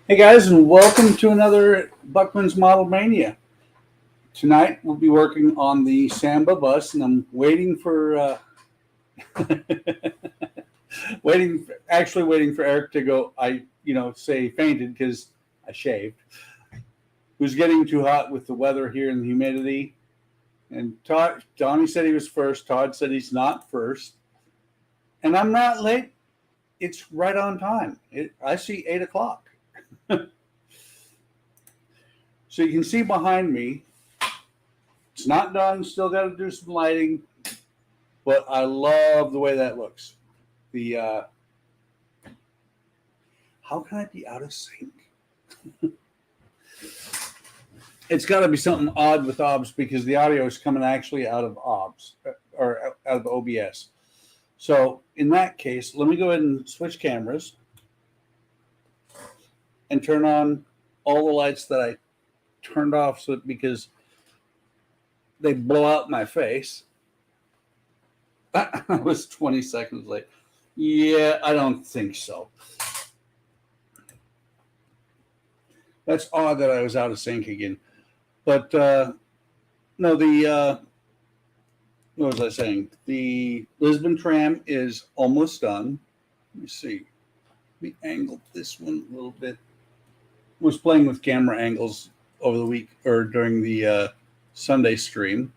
Hey guys, and welcome to another Buckman's Model Mania. Tonight we'll be working on the Samba bus, and I'm waiting for waiting for Eric to go. Say fainted because I shaved. It was getting too hot with the weather here and the humidity. And Donnie said he was first. Todd said he's not first, and I'm not late. It's right on time. I see 8 o'clock. So you can see behind me, it's not done. Still got to do some lighting, but I love the way that looks. How can I be out of sync? It's got to be something odd with OBS because the audio is coming actually out of OBS or out of OBS. So in that case, let me go ahead and switch cameras and turn on all the lights that I turned off because they blow out my face. I was 20 seconds late. Yeah, I don't think so. That's odd that I was out of sync again. But no, what was I saying? The Lisbon tram is almost done. Let me see. Let me angle this one a little bit. I was playing with camera angles over the week or during the Sunday stream.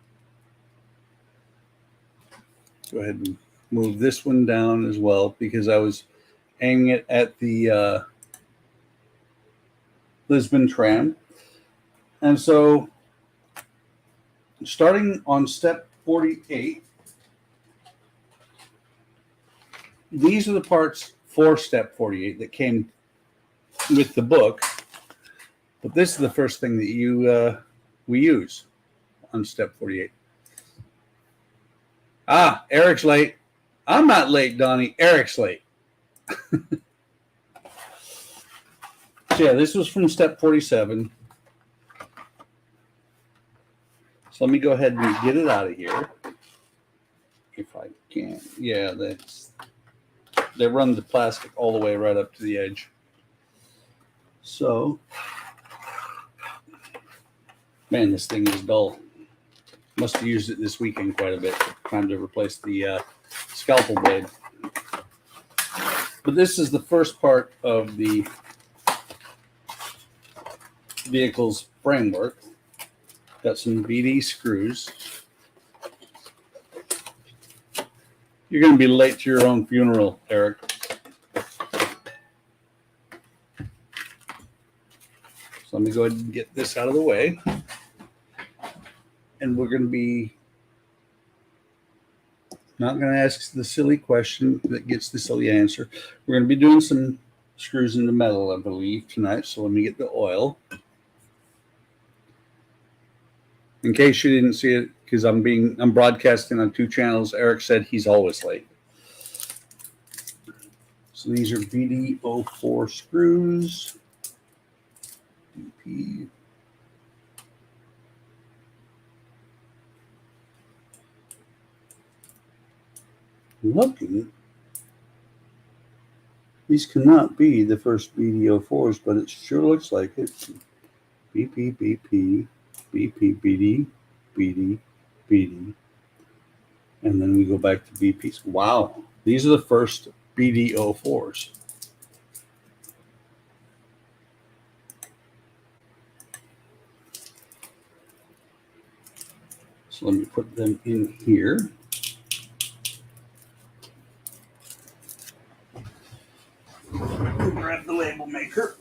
Go ahead and move this one down as well because I was aiming it at the Lisbon tram. And so starting on step 48, these are the parts for step 48 that came with the book. But this is the first thing that we use on step 48. Eric's late. I'm not late, Donnie. Eric's late. So yeah, this was from step 47. So let me go ahead and get it out of here. If I can. Yeah, they run the plastic all the way right up to the edge. So, man, this thing is dull. Must have used it this weekend quite a bit. Time to replace the scalpel blade. But this is the first part of the vehicle's framework. Got some BD screws. You're going to be late to your own funeral, Eric. So let me go ahead and get this out of the way. And we're going to be not going to ask the silly question that gets the silly answer. We're going to be doing some screws into metal, I believe, tonight. So let me get the oil. In case you didn't see it, because I'm broadcasting on 2 channels, Eric said he's always late. So these are BD04 screws. BP. Looking, these cannot be the first BD04s, but it sure looks like it. BP, BP, BP, BD, BD, BD. And then we go back to BPs. Wow, these are the first BD04s. So let me put them in here. Grab the label maker.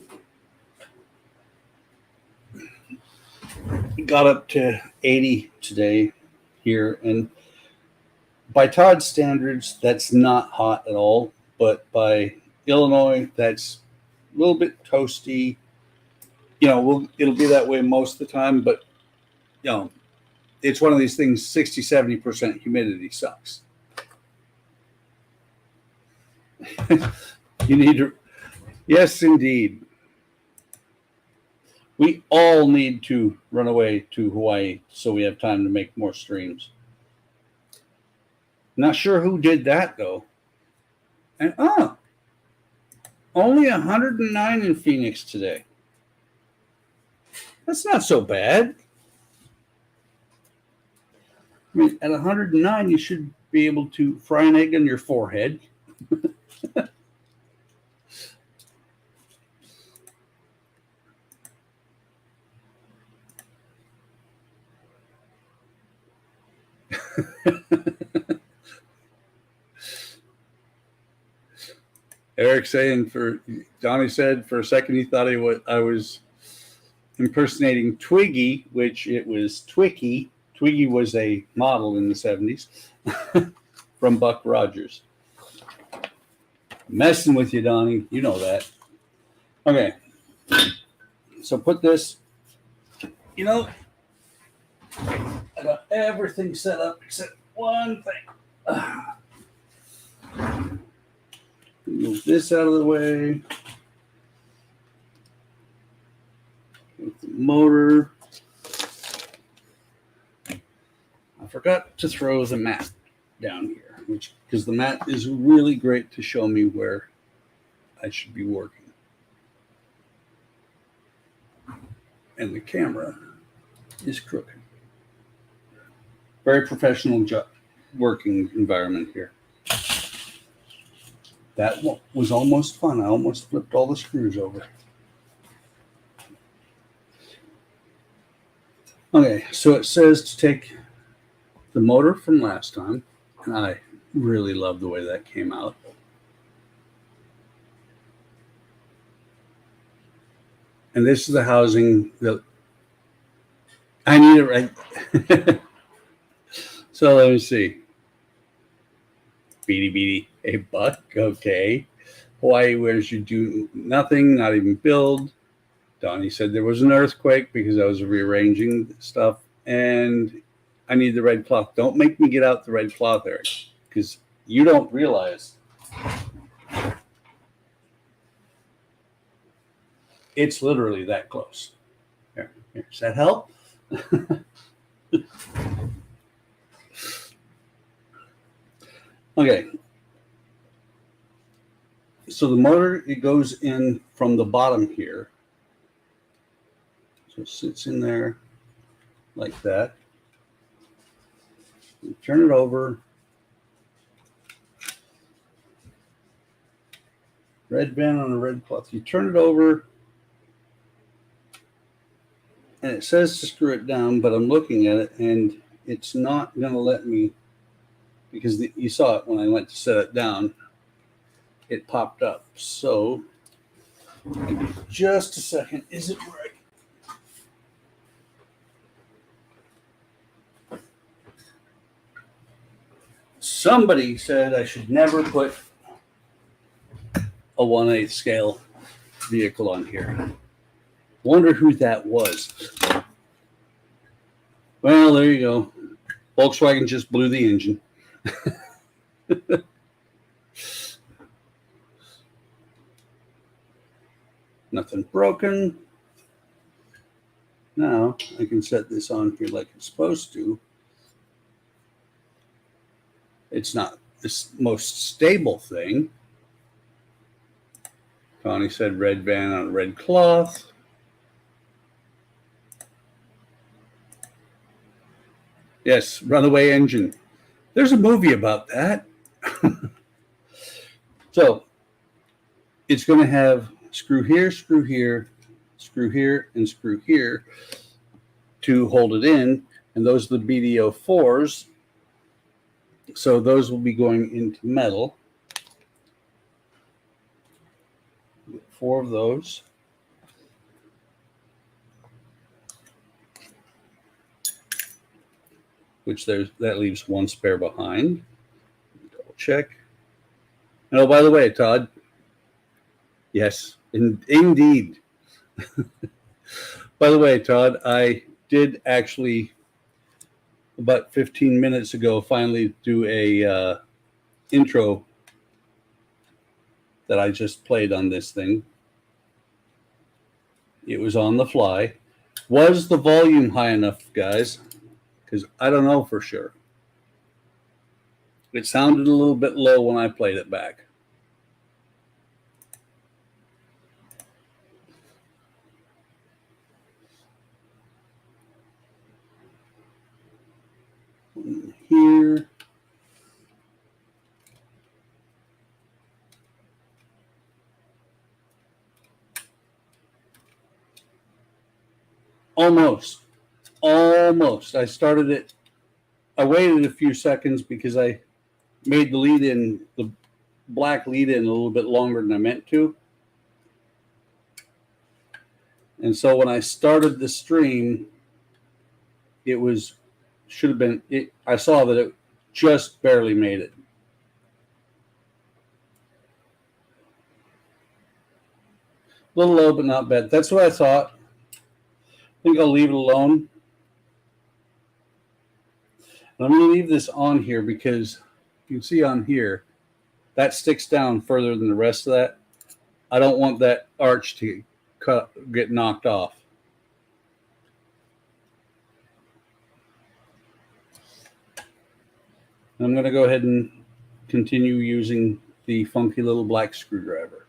Got up to 80 today here, and by Todd's standards, that's not hot at all. But by Illinois, that's a little bit toasty. It'll be that way most of the time, but it's one of these things. 60-70% humidity sucks. You need to. Yes, indeed. We all need to run away to Hawaii so we have time to make more streams. Not sure who did that, though. And Only 109 in Phoenix today. That's not so bad. I mean, at 109, you should be able to fry an egg on your forehead. Eric saying Donnie said for a second he thought I was impersonating Twiggy, which it was Twicky. Twiggy was a model in the 70s from Buck Rogers. Messing with you, Donnie. You know that. Okay. So put this, I got everything set up except one thing. Move this out of the way. With the motor. I forgot to throw the mat down here, because the mat is really great to show me where I should be working. And the camera is crooked. Very professional working environment here. That was almost fun. I almost flipped all the screws over. Okay, so it says to take the motor from last time, and I really love the way that came out. And this is the housing that I need it right. So let me see. Beady, a buck, okay. Hawaii, where's you do nothing, not even build. Donnie said there was an earthquake because I was rearranging stuff, and I need the red cloth. Don't make me get out the red cloth, Eric, because you don't realize it's literally that close. Here. Does that help? Okay. So the motor, it goes in from the bottom here. So it sits in there like that. You turn it over. Red band on a red cloth. You turn it over. And it says to screw it down, but I'm looking at it and it's not going to let me, because you saw it when I went to set it down, it popped up. So just a second. Is it right? Somebody said I should never put a 1/8 scale vehicle on here. Wonder who that was. Well, there you go. Volkswagen just blew the engine. Nothing broken. Now I can set this on here like it's supposed to. It's not the most stable thing. Connie said red van on red cloth. Yes, runaway engine. There's a movie about that. So it's going to have screw here, screw here, screw here, and screw here to hold it in. And those are the BDO4s. So those will be going into metal. 4 of those. Which that leaves 1 spare behind. Double check. And oh, by the way, Todd. Yes, indeed. By the way, Todd, I did actually about 15 minutes ago finally do a intro that I just played on this thing. It was on the fly. Was the volume high enough, guys? Because I don't know for sure. It sounded a little bit low when I played it back. Here. Almost. I started it. I waited a few seconds because I made the black lead in a little bit longer than I meant to. And so when I started the stream, I saw that it just barely made it. A little low, but not bad. That's what I thought. I think I'll leave it alone. And I'm going to leave this on here because you can see on here, that sticks down further than the rest of that. I don't want that arch to get knocked off. And I'm going to go ahead and continue using the funky little black screwdriver.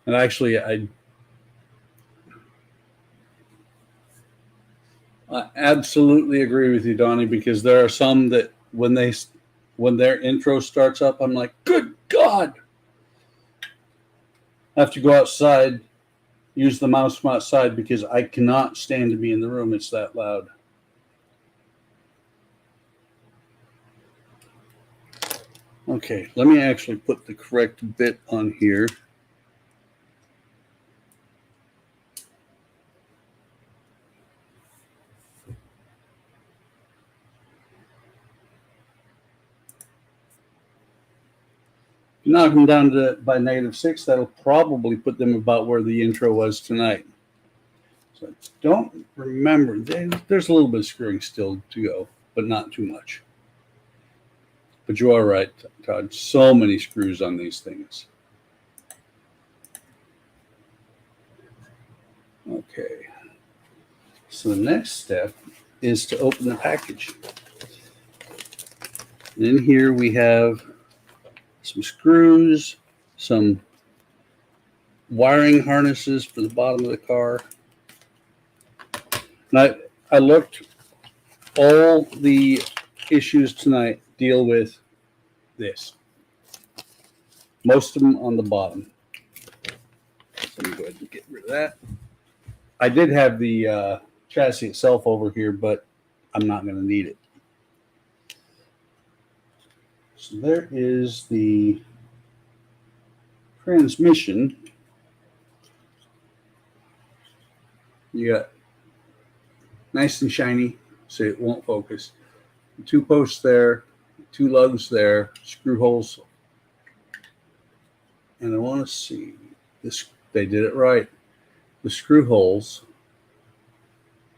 And actually, I absolutely agree with you, Donnie, because there are some that when their intro starts up, I'm like, good God! I have to go outside, use the mouse from outside because I cannot stand to be in the room. It's that loud. Okay, let me actually put the correct bit on here. Knock them down by -6, that'll probably put them about where the intro was tonight. So I don't remember. There's a little bit of screwing still to go, but not too much. But you are right, Todd. So many screws on these things. Okay. So the next step is to open the package. And in here we have some screws, some wiring harnesses for the bottom of the car. And I looked, all the issues tonight deal with this. Most of them on the bottom. So let me go ahead and get rid of that. I did have the chassis itself over here, but I'm not going to need it. So there is the transmission. You got nice and shiny, so it won't focus. 2 posts there, 2 lugs there, screw holes. And I want to see this. They did it right. The screw holes.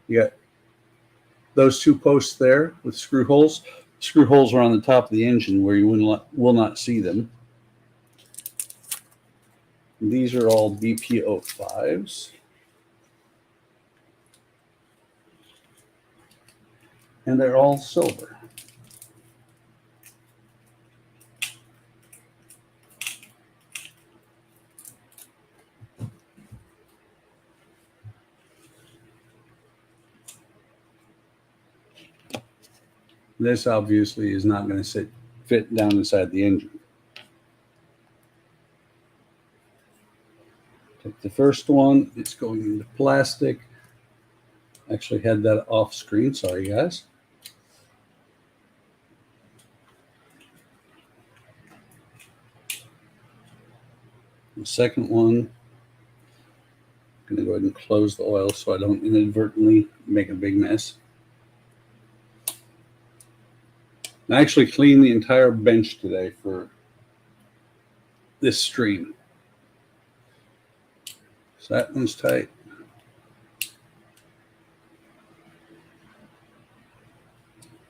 You got those 2 posts there with screw holes. Screw holes are on the top of the engine where you will not see them. These are all BPO5s. And they're all silver. This obviously is not going to fit down inside the engine. Take the first one, it's going into plastic. Actually had that off screen, sorry guys. The second one, I'm going to go ahead and close the oil so I don't inadvertently make a big mess. I actually cleaned the entire bench today for this stream. So that one's tight.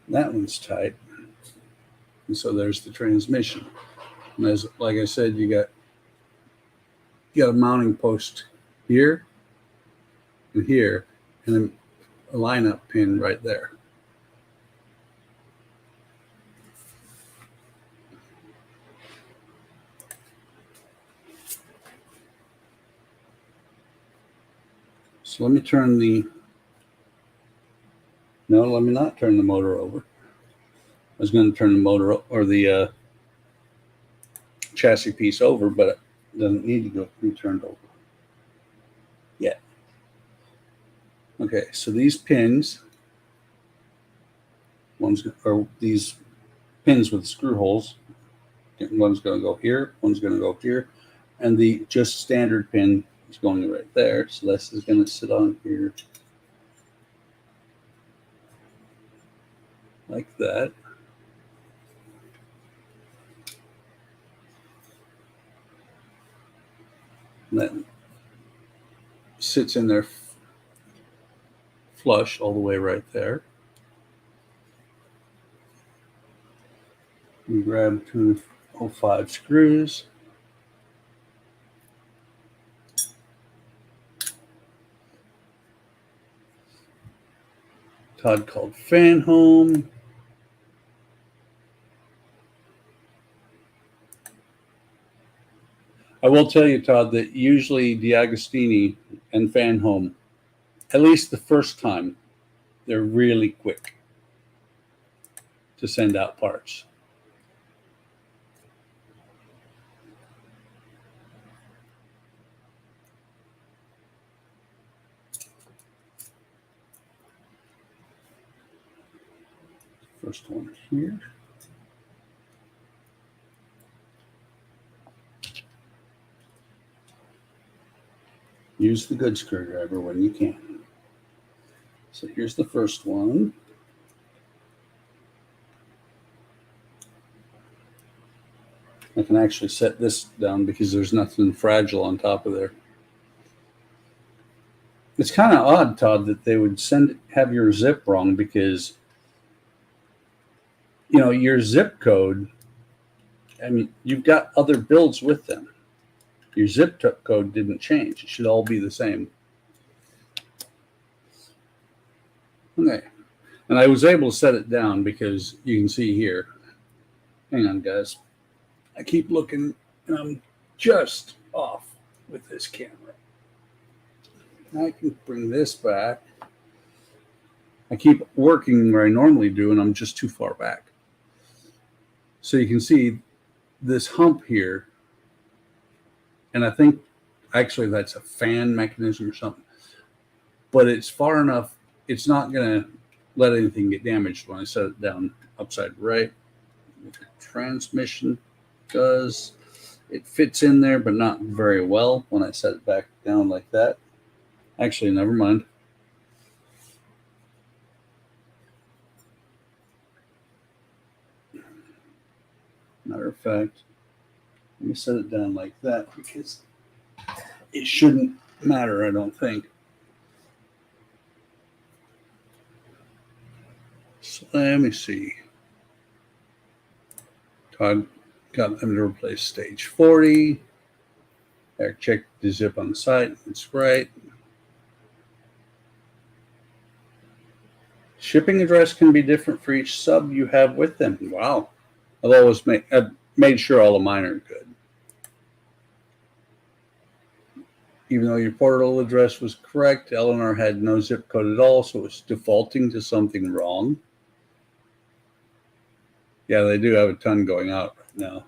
That one's tight. And so there's the transmission. And like I said, you got a mounting post here and here, and then a lineup pin right there. So let me turn the, no, let me not turn the motor over. I was going to turn the motor or the chassis piece over, but it doesn't need to be turned over yet. Okay, so these pins, these pins with screw holes, one's going to go here, one's going to go here, and the just standard pin is going right there. So this is going to sit on here like that. And that sits in there flush all the way right there. We grab 205 screws. Todd called fan home. I will tell you, Todd, that usually DeAgostini and fan home, at least the first time, they're really quick to send out parts. First one here. Use the good screwdriver when you can. So here's the first one. I can actually set this down because there's nothing fragile on top of there. It's kind of odd, Todd, that they would have your zip wrong because, you know, your zip code, I mean, you've got other builds with them. Your zip code didn't change. It should all be the same. Okay. And I was able to set it down because you can see here. Hang on, guys. I keep looking and I'm just off with this camera. I can bring this back. I keep working where I normally do and I'm just too far back. So you can see this hump here. And I think actually that's a fan mechanism or something. But it's far enough, it's not going to let anything get damaged when I set it down upside right. The transmission does. It fits in there, but not very well when I set it back down like that. Actually, never mind. Matter of fact, let me set it down like that because it shouldn't matter, I don't think. So let me see. Todd got them to replace stage 40. Eric checked the zip on the side. It's right. Shipping address can be different for each sub you have with them. Wow. I've made sure all of mine are good. Even though your portal address was correct, Eleanor had no zip code at all, so it's defaulting to something wrong. Yeah, they do have a ton going out right now.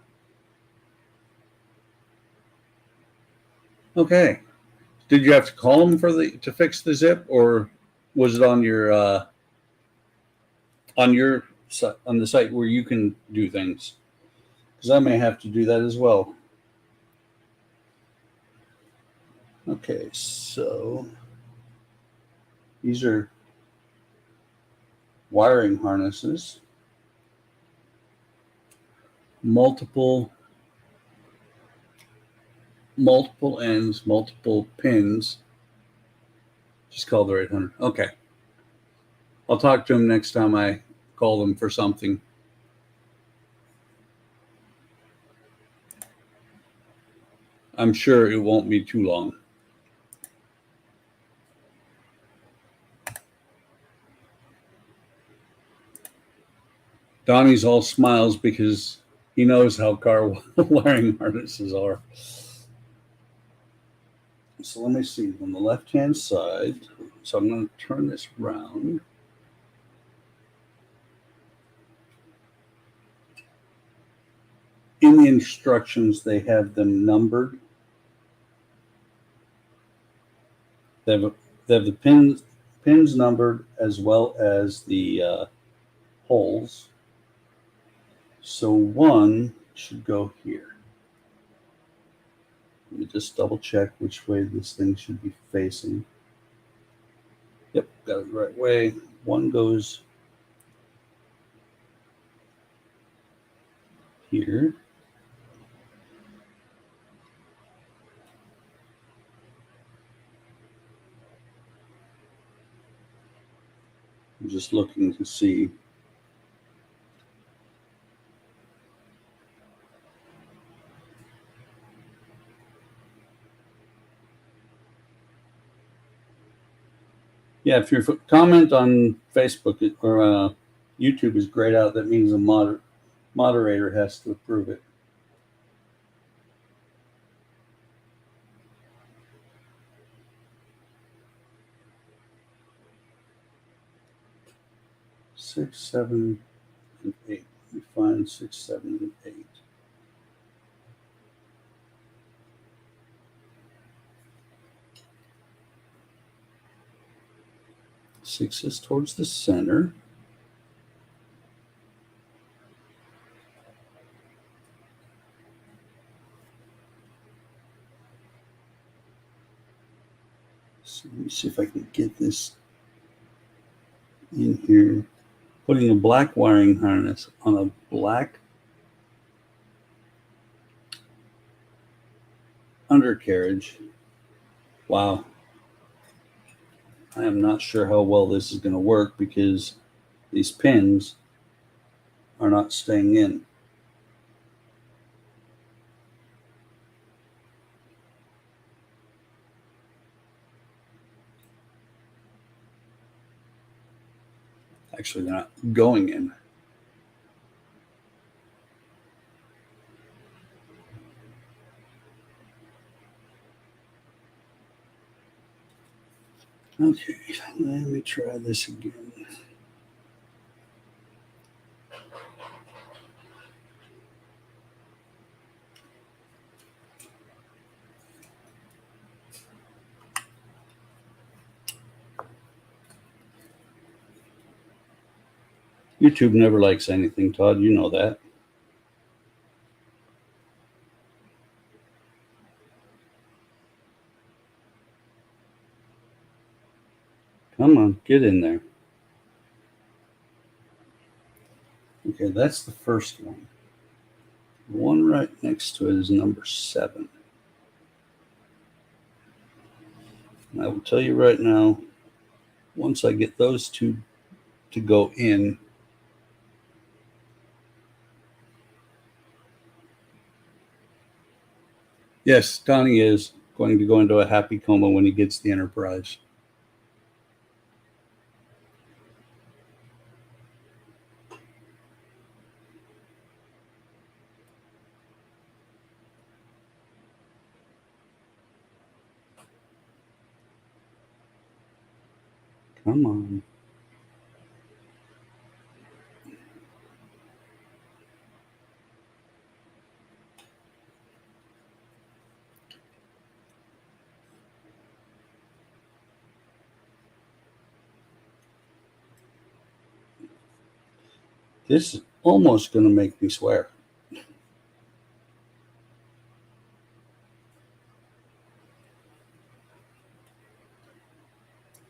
Okay. Did you have to call them to fix the zip, or was it on your on the site where you can do things? Because I may have to do that as well. Okay, so these are wiring harnesses, multiple ends, multiple pins. Just call the 800. Okay. I'll talk to him next time I call them for something. I'm sure it won't be too long. Donnie's all smiles because he knows how car wiring harnesses are. So let me see on the left-hand side. So I'm going to turn this around. In the instructions, they have them numbered. They have the pins numbered as well as the holes. So one should go here. Let me just double check which way this thing should be facing. Yep, got it the right way. One goes here. I'm just looking to see. Yeah, if your comment on Facebook or YouTube is grayed out, that means the moderator has to approve it. Six, 7, and 8. We find 6, 7, and 8. Six is towards the center. So let me see if I can get this in here. Putting a black wiring harness on a black undercarriage. Wow. I am not sure how well this is going to work because these pins are not staying in. Actually, they're not going in. Okay, let me try this again. YouTube never likes anything, Todd. You know that. Come on, get in there. Okay, that's the first one. The one right next to it is number 7. And I will tell you right now, once I get those two to go in, yes, Donnie is going to go into a happy coma when he gets the Enterprise. Come on. This is almost going to make me swear.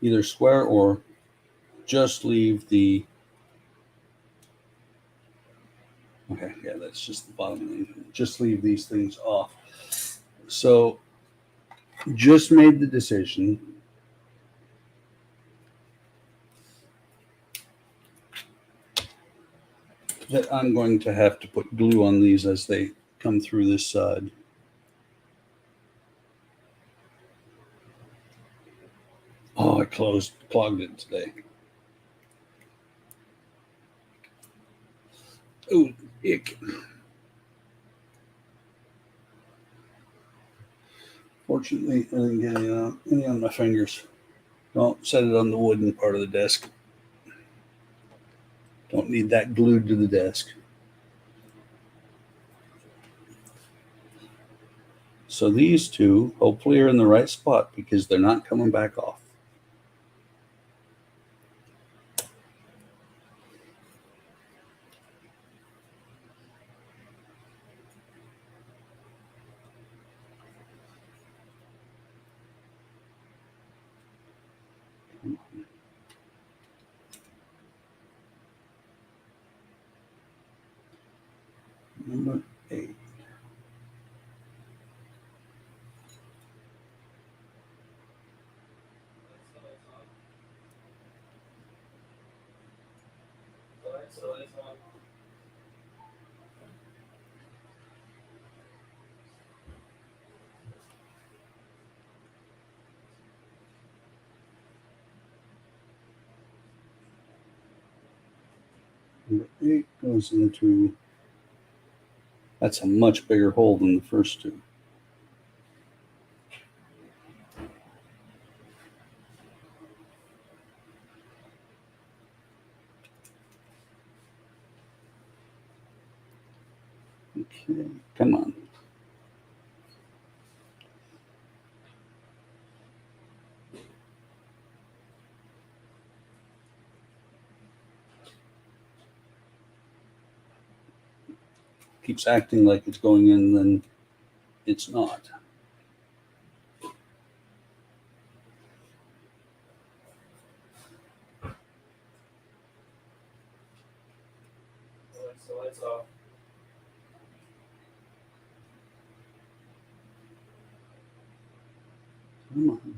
Either swear or just leave the... Okay, yeah, that's just the bottom. Just leave these things off. So, just made the decision that I'm going to have to put glue on these as they come through this side. Oh, I clogged it today. Ooh, ick. Fortunately, I didn't get any on my fingers. Don't set it on the wooden part of the desk. Don't need that glued to the desk. So these two hopefully are in the right spot because they're not coming back off. Number 8. Number 8 goes into, that's a much bigger hole than the first two. Okay, come on. Keeps acting like it's going in, then it's not. Lights off. Come on.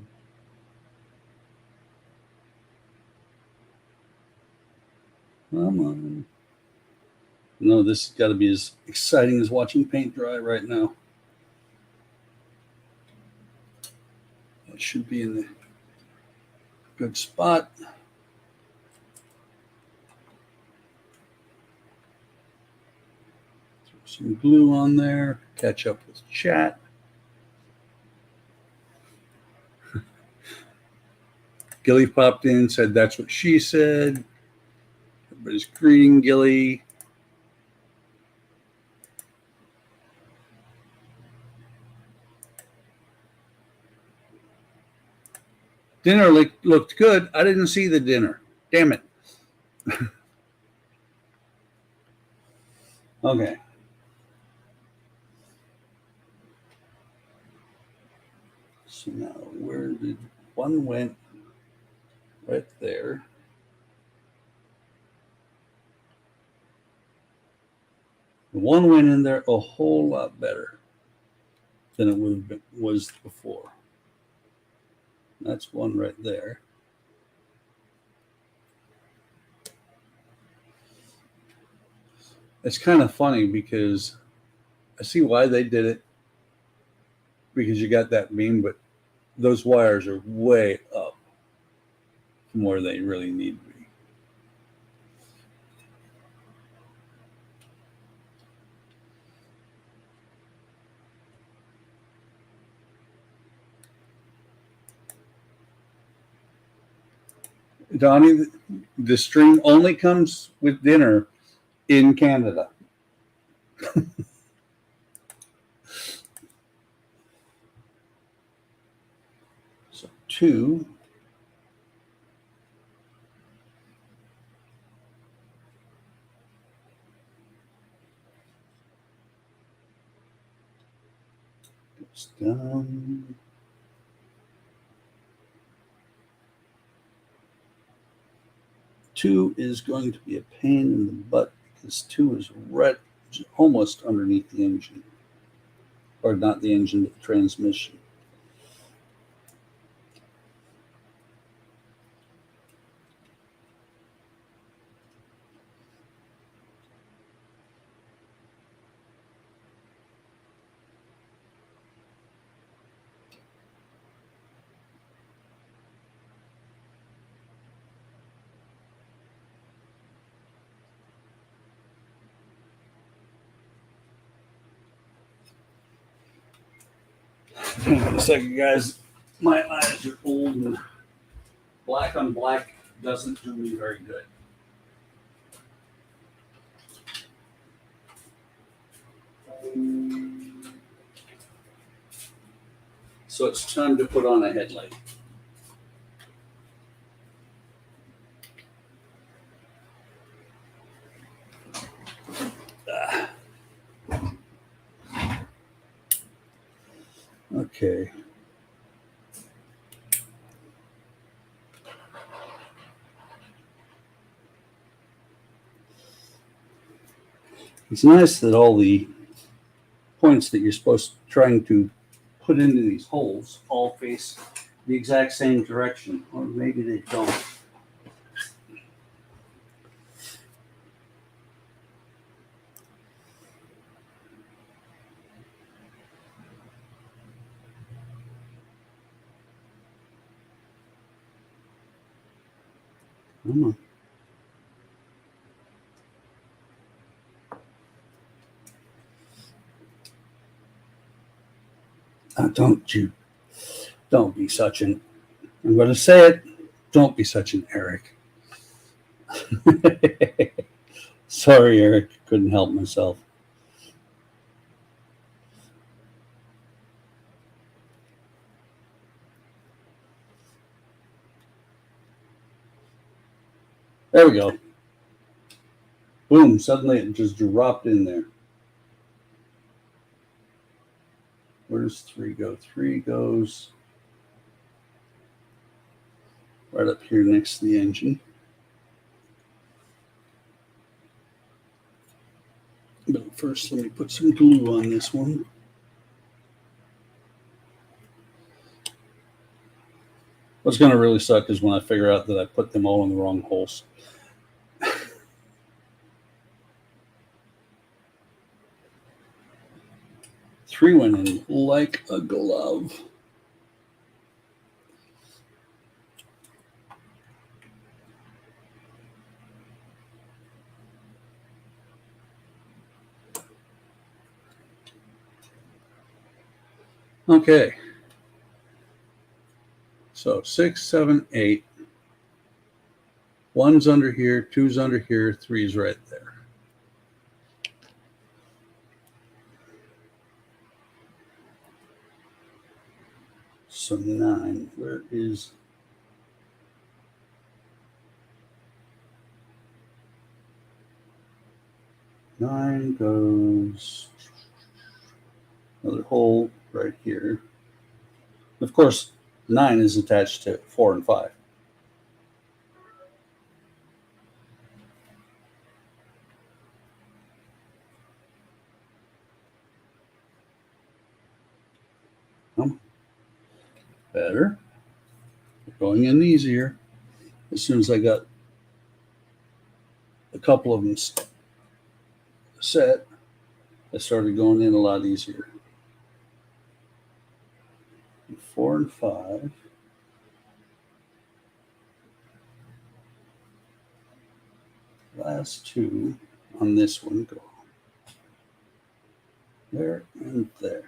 Come on. No, this has got to be as exciting as watching paint dry right now. It should be in the good spot. Throw some glue on there. Catch up with chat. Gilly popped in, said that's what she said. Everybody's greeting Gilly. Dinner looked good. I didn't see the dinner. Damn it. Okay. So now where did one went? Right there. The one went in there a whole lot better than it would have been, was before. That's one right there. It's kind of funny because I see why they did it, because you got that beam, but those wires are way up from where they really need to be. Donnie, the stream only comes with dinner in Canada. So 2. Goes down. 2 is going to be a pain in the butt because 2 is right almost underneath the engine. Or not the engine, but the transmission. Hang on a second, guys. My eyes are old and black on black doesn't do me very good. So it's time to put on a headlight. Okay. It's nice that all the points that you're trying to put into these holes all face the exact same direction, or maybe they don't. Come on. Don't be such an, I'm going to say it, don't be such an Eric. Sorry, Eric, couldn't help myself. There we go. Boom, suddenly it just dropped in there. Where does 3 go? 3 goes right up here next to the engine. But first, let me put some glue on this one. What's going to really suck is when I figure out that I put them all in the wrong holes. 3 went in like a glove. Okay. So 6, 7, 8. 1's under here, 2's under here, 3's right there. So 9, where is 9 goes another hole right here. Of course, 9 is attached to 4 and 5. Better. Going in easier. As soon as I got a couple of them set, I started going in a lot easier. 4 and 5. Last 2 on this one go there and there.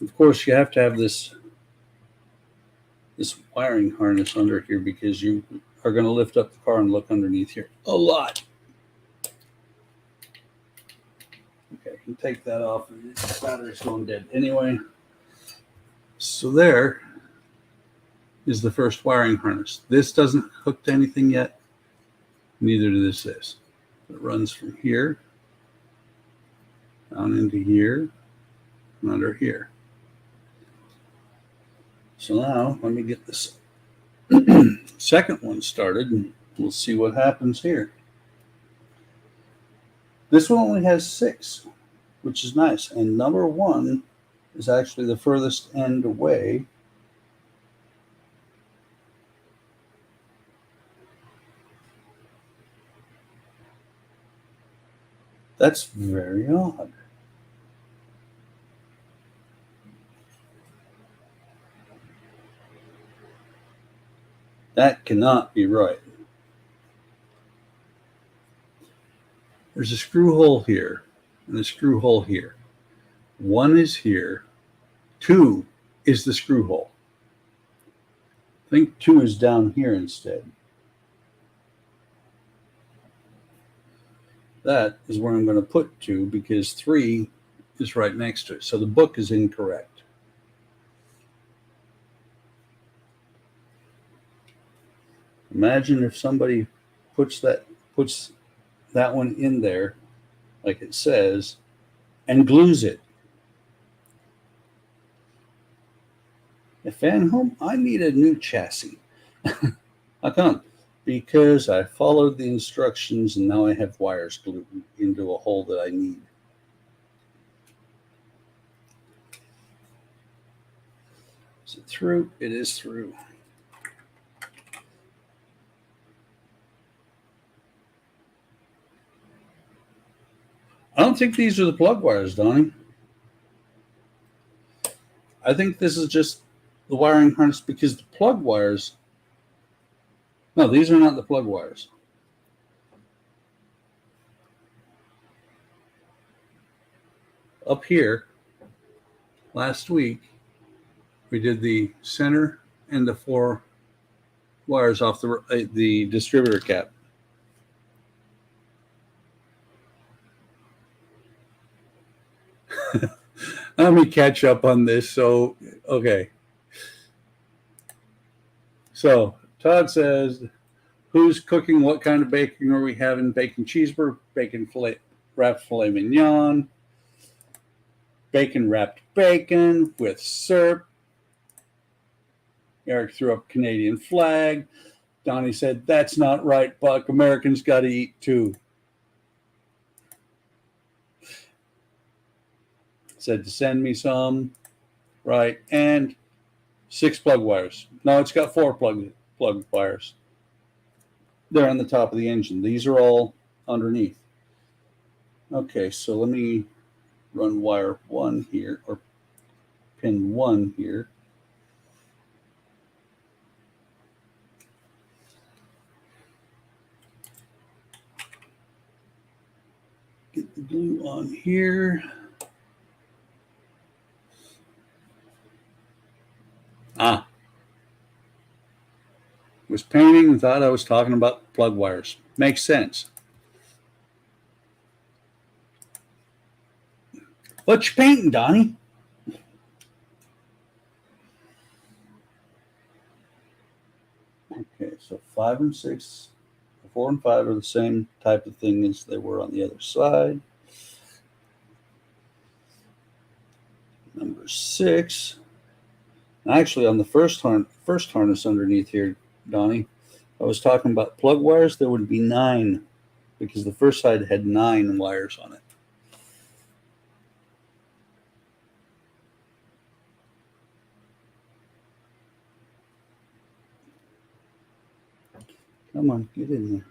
Of course, you have to have this wiring harness under here because you are going to lift up the car and look underneath here a lot. Okay, you can take that off. The battery's going dead anyway. So there is the first wiring harness. This doesn't hook to anything yet. Neither does this. It runs from here down into here and under here. So now let me get this second one started and we'll see what happens here. This one only has 6, which is nice. And number 1 is actually the furthest end away. That's very odd. That cannot be right. There's a screw hole here and a screw hole here. 1 is here. 2 is the screw hole. I think 2 is down here instead. That is where I'm going to put 2 because 3 is right next to it. So the book is incorrect. Imagine if somebody puts that one in there like it says and glues it. A fan home? I need a new chassis. How come? Because I followed the instructions and now I have wires glued into a hole that I need. Is it through? It is through. I don't think these are the plug wires, Donnie. I think this is just the wiring harness because the plug wires. No, these are not the plug wires. Up here, last week, we did the center and the 4 wires off the distributor cap. Let me catch up on this. So, okay. So, Todd says, who's cooking? What kind of bacon are we having? Bacon cheeseburger, bacon wrapped filet mignon, bacon wrapped bacon with syrup. Eric threw up Canadian flag. Donnie said, that's not right, Buck. Americans got to eat too. Said to send me some, right? And 6 plug wires. No, it's got 4 plug wires. They're on the top of the engine. These are all underneath. Okay, so let me run wire 1 here, or pin 1 here. Get the glue on here. Was painting and thought I was talking about plug wires. Makes sense. What you painting, Donnie? Okay, so 5 and 6, 4 and 5 are the same type of thing as they were on the other side. Number 6. Actually, on the first harness underneath here, Donnie, I was talking about plug wires. There would be 9 because the first side had 9 wires on it. Come on, get in there.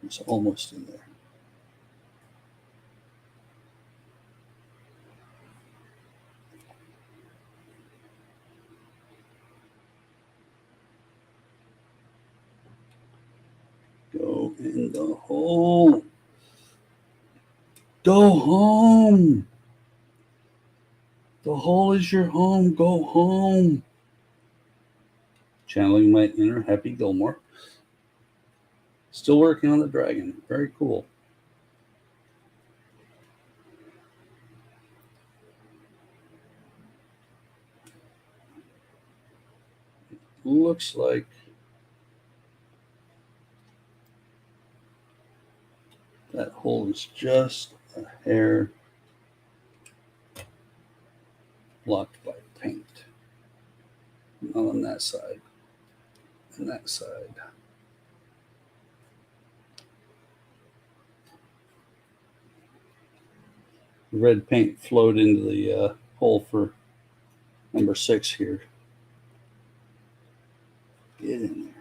It's almost in there. Go in the hole. Go home. The hole is your home. Go home. Channeling my inner Happy Gilmore. Still working on the dragon. Very cool. Looks like that hole is just a hair blocked by paint. Not on that side. And that side. The red paint flowed into the hole for number 6 here. Get in there.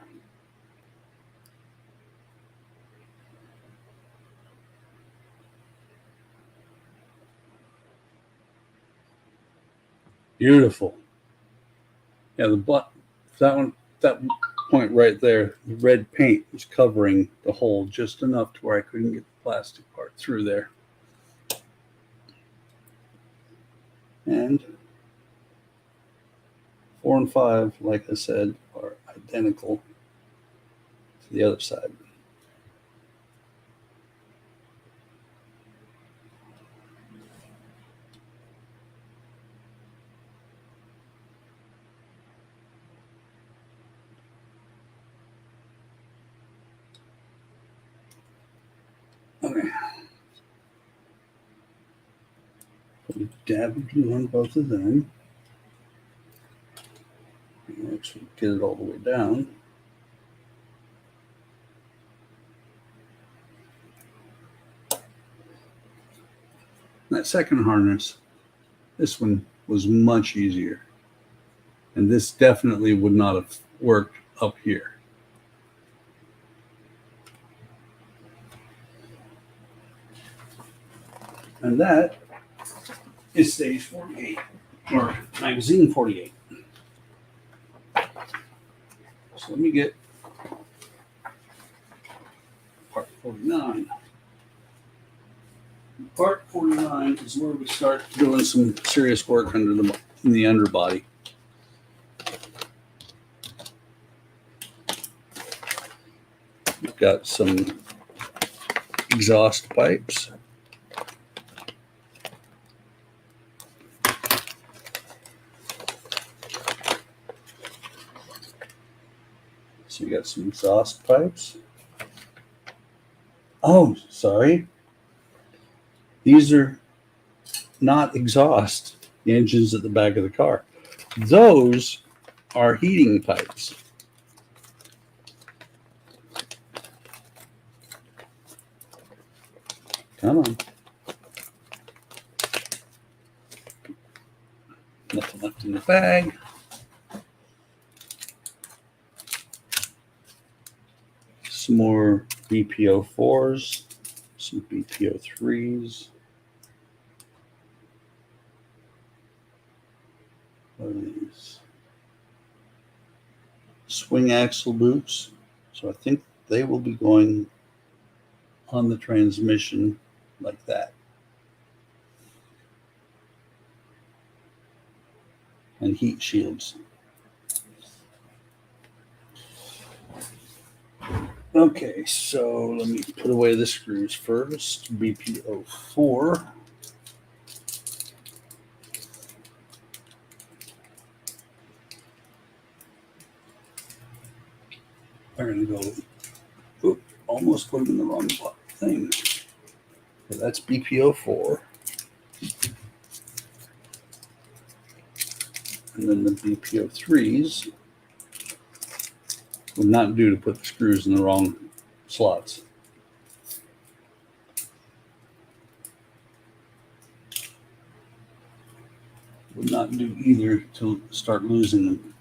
Beautiful. Yeah, the butt. That point right there, the red paint was covering the hole just enough to where I couldn't get the plastic part through there. And 4 and 5, like I said, are identical to the other side. Okay. We dab glue on both of them. Actually, get it all the way down. That second harness, this one was much easier. And this definitely would not have worked up here. And that is stage 48, or magazine 48. So let me get part 49. Part 49 is where we start doing some serious work in the underbody. We've got some exhaust pipes. So you got some exhaust pipes. Oh, sorry. These are not exhaust, the engines at the back of the car. Those are heating pipes. Come on. Nothing left in the bag. Some more BPO4s, some BPO3s. What are these? Swing axle boots. So I think they will be going on the transmission like that. And heat shields. Okay, so let me put away the screws first. BPO4. We're going to go, oop, almost put them in the wrong thing. So that's BPO4. And then the BPO3s would not do to put the screws in the wrong slots. Would not do either to start losing them.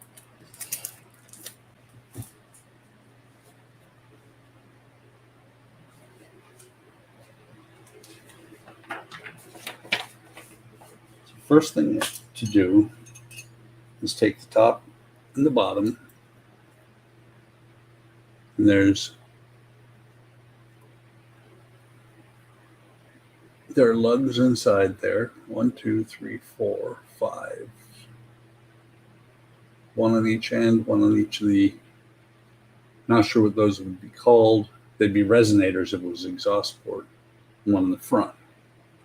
So first thing to do is take the top and the bottom, and there are lugs inside there. 1, 2, 3, 4, 5. One on each end, one on each of the, not sure what those would be called. They'd be resonators if it was exhaust port. One in the front.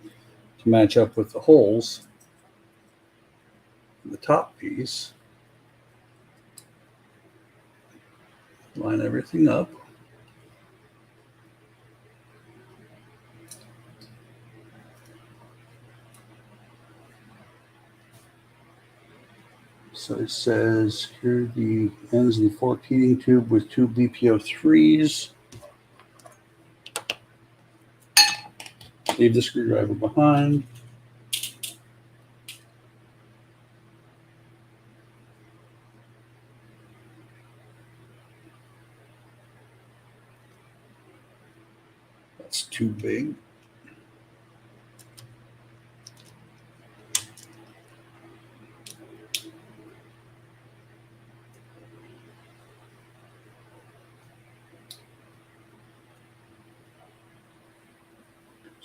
To match up with the holes in the top piece, line everything up. So it says here the ends of the forked heating tube with 2 BPO3s. Leave the screwdriver behind. That's too big.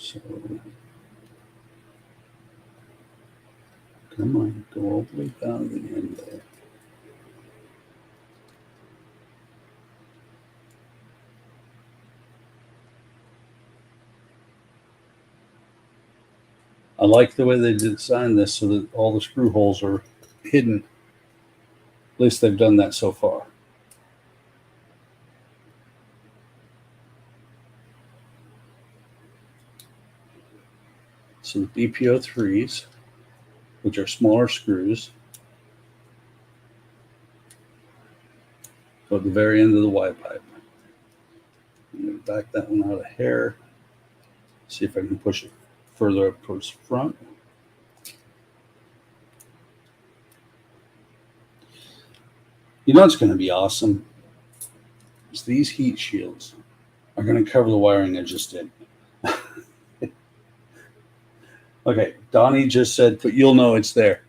So come on, go all the way down to the end there. I like the way they designed this so that all the screw holes are hidden. At least they've done that so far. So the BPO3s, which are smaller screws, go at the very end of the Y pipe. I'm going to back that one out a hair. See if I can push it further up towards the front. You know what's going to be awesome? Is these heat shields are going to cover the wiring I just did. Okay, Donnie just said, but you'll know it's there.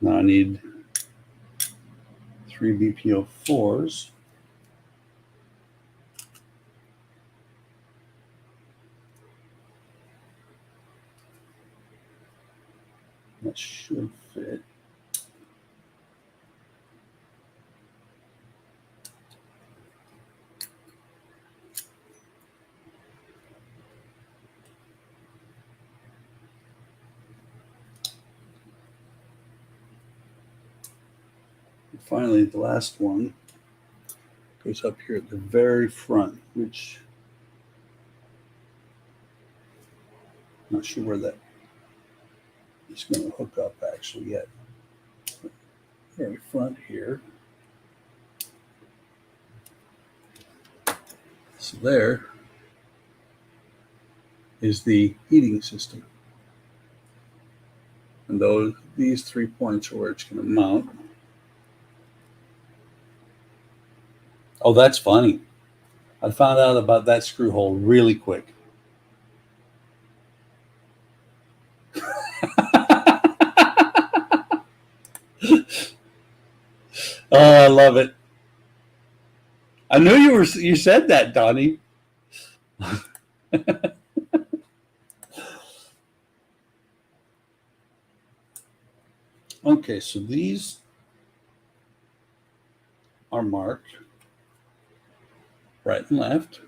Now I need 3 BPO4s. That should fit. And finally, the last one goes up here at the very front, which I'm not sure where that is going to hook up actually yet. Very front here. So there is the heating system. And these 3 points are where it's going to mount. Oh, that's funny. I found out about that screw hole really quick. Oh, I love it. I knew you said that, Donnie. Okay, so these are marked right and left.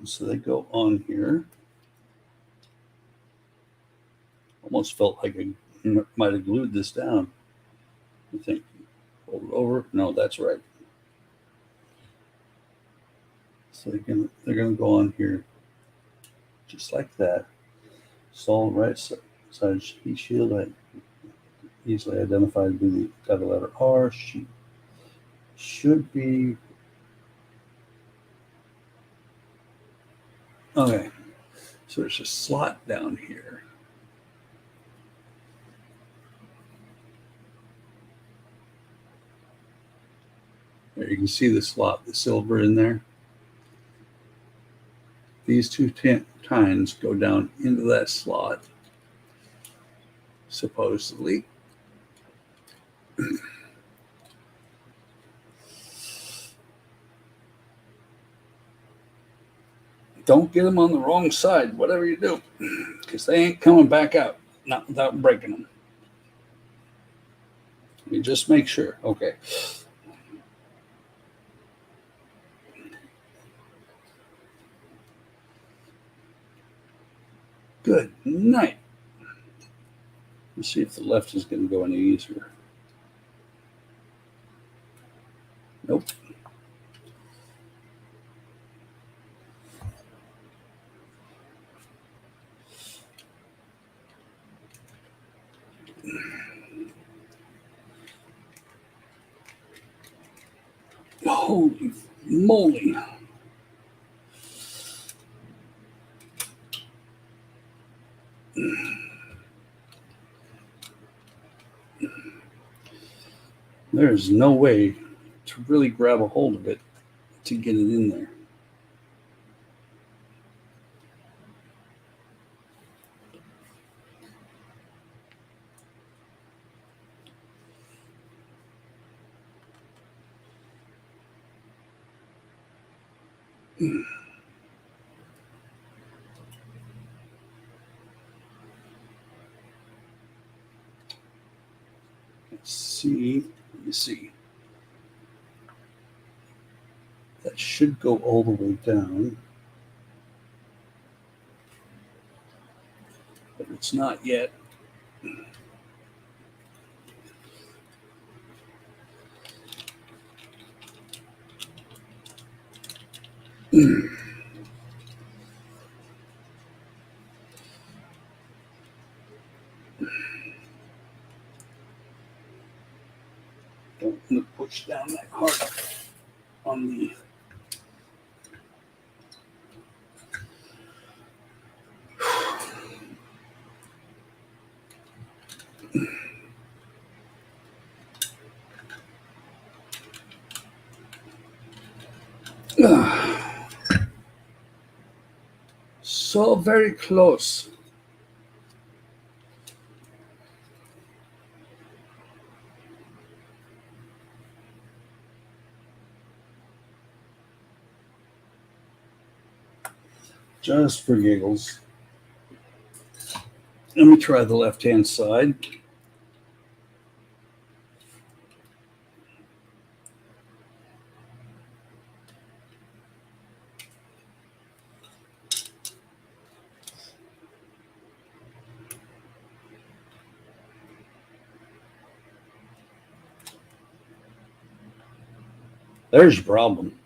So they go on here. Almost felt like I might have glued this down. I think. Hold it over. No, that's right. So they're gonna go on here just like that. Solid right side heat shield. I easily identified by the letter R. She should be okay. So there's a slot down here. There you can see the slot, the silver in there. These two tines go down into that slot, supposedly. Don't get them on the wrong side, whatever you do, because they ain't coming back out, not without breaking them. You just make sure. Okay. Good night. Let's see if the left is going to go any easier. Nope. Holy moly. There's no way to really grab a hold of it to get it in there. Let's see. Let me see. That should go all the way down. But it's not yet. Don't want to push down that hard on the. So very close. Just for giggles. Let me try the left-hand side. There's your problem.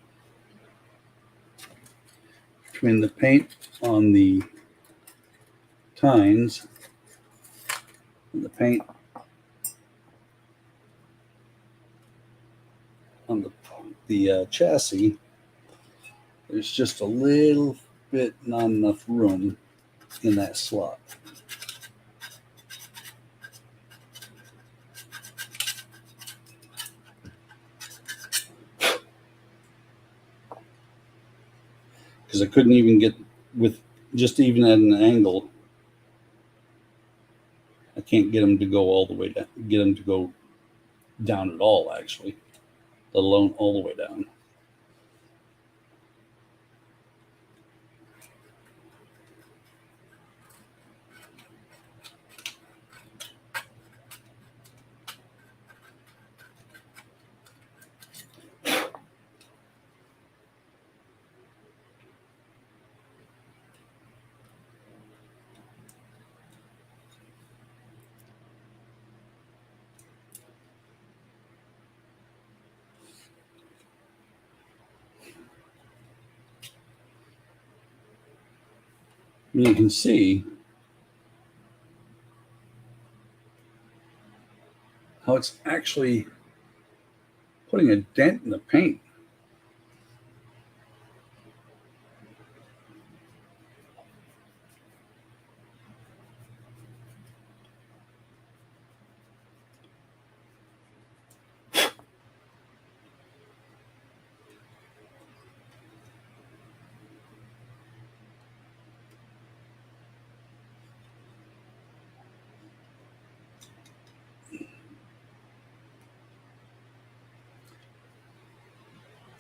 Between the paint on the tines and the paint on the chassis, there's just a little bit not enough room in that slot. Because I couldn't even get with just even at an angle. I can't get them to go all the way down, get them to go down at all, actually, let alone all the way down. You can see how it's actually putting a dent in the paint.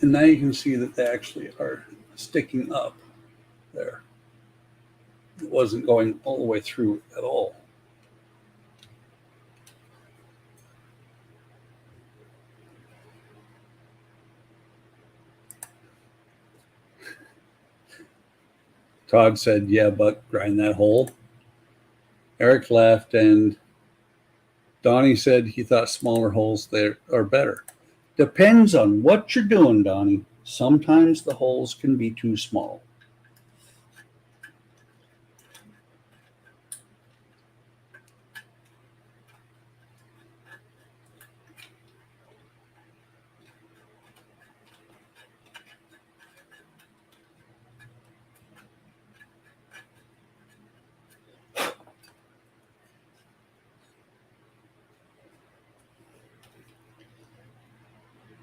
And now you can see that they actually are sticking up there. It wasn't going all the way through at all. Todd said, "Yeah, Buck, grind that hole." Eric laughed, and Donnie said he thought smaller holes there are better. Depends on what you're doing, Donnie. Sometimes the holes can be too small.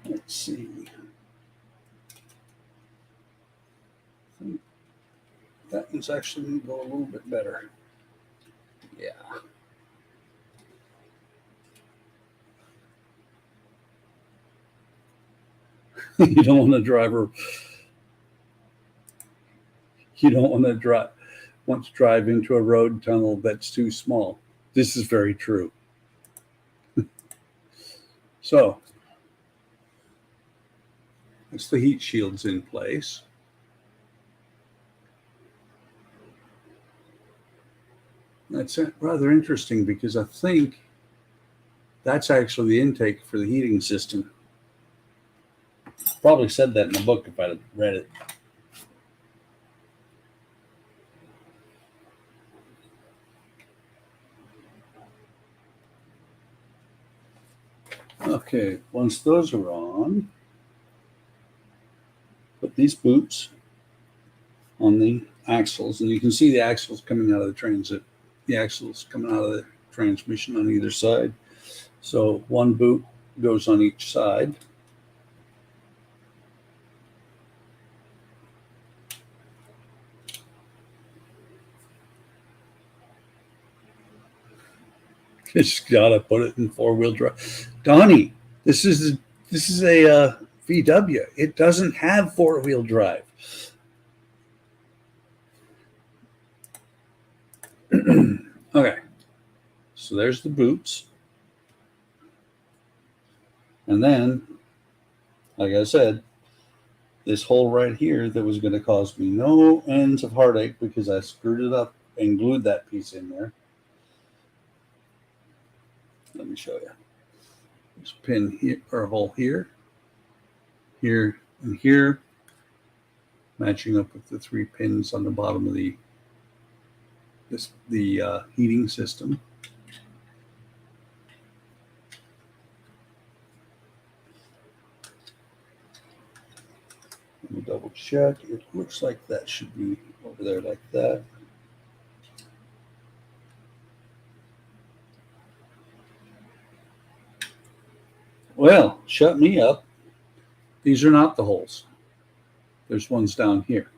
Let's see. I think that one's actually going to go a little bit better. Yeah. You don't want to drive her You don't want to drive into a road tunnel that's too small. This is very true. So, it's the heat shields in place. That's rather interesting because I think that's actually the intake for the heating system. Probably said that in the book if I'd read it. Okay, once those are on, put these boots on the axles, and you can see the axles coming out of the transit. The axles coming out of the transmission on either side. So one boot goes on each side. Just gotta put it in 4-wheel drive. Donnie, this is a VW. It doesn't have 4-wheel drive. Okay, so there's the boots. And then, like I said, this hole right here that was going to cause me no ends of heartache because I screwed it up and glued that piece in there. Let me show you. There's a pin here, or a hole here, here, and here, matching up with the 3 pins on the bottom of the heating system. Let me double check. It looks like that should be over there like that. Well, shut me up. These are not the holes. There's ones down here.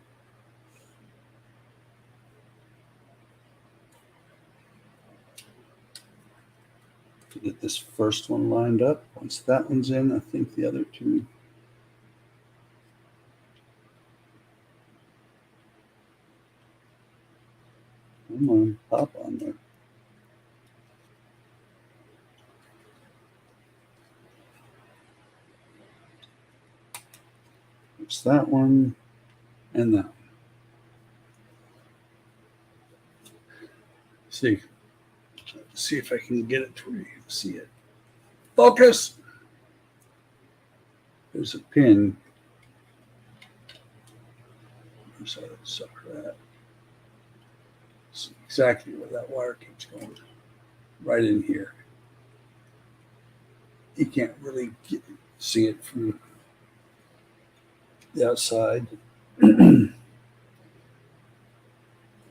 To get this first one lined up. Once that one's in, I think the other two. Come on, pop on there. It's that one and that one. See if I can get it to where you can see it. Focus! There's a pin. Where's that sucker at? It's exactly where that wire keeps going. Right in here. You can't really see it from the outside.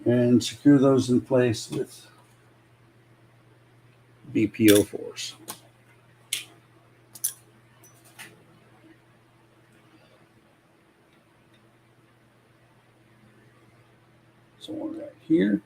And secure those in place with BPO force. So one right here.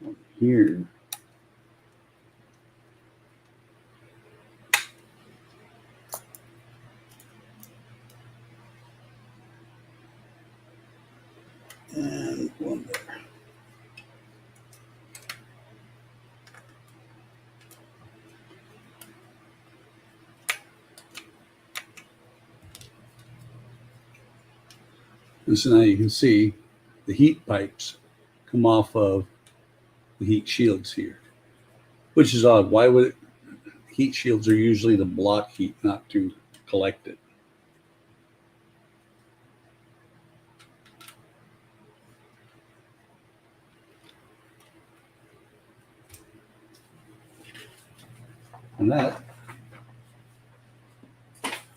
One here. And one there. And so now you can see the heat pipes come off of the heat shields here, which is odd. Why would it? Heat shields are usually to block heat, not to collect it. And that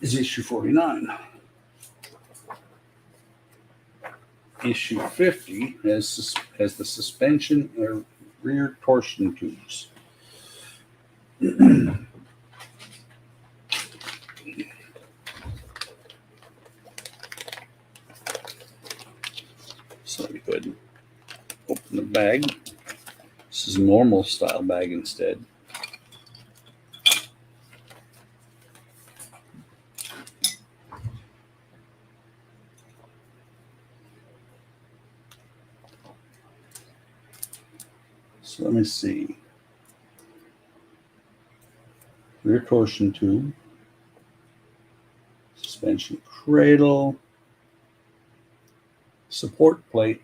is issue 49. Issue 50 has the suspension and rear torsion tubes. So let me go ahead and open bag. This is a normal style bag instead. So let me see. Rear torsion tube, suspension cradle, support plate,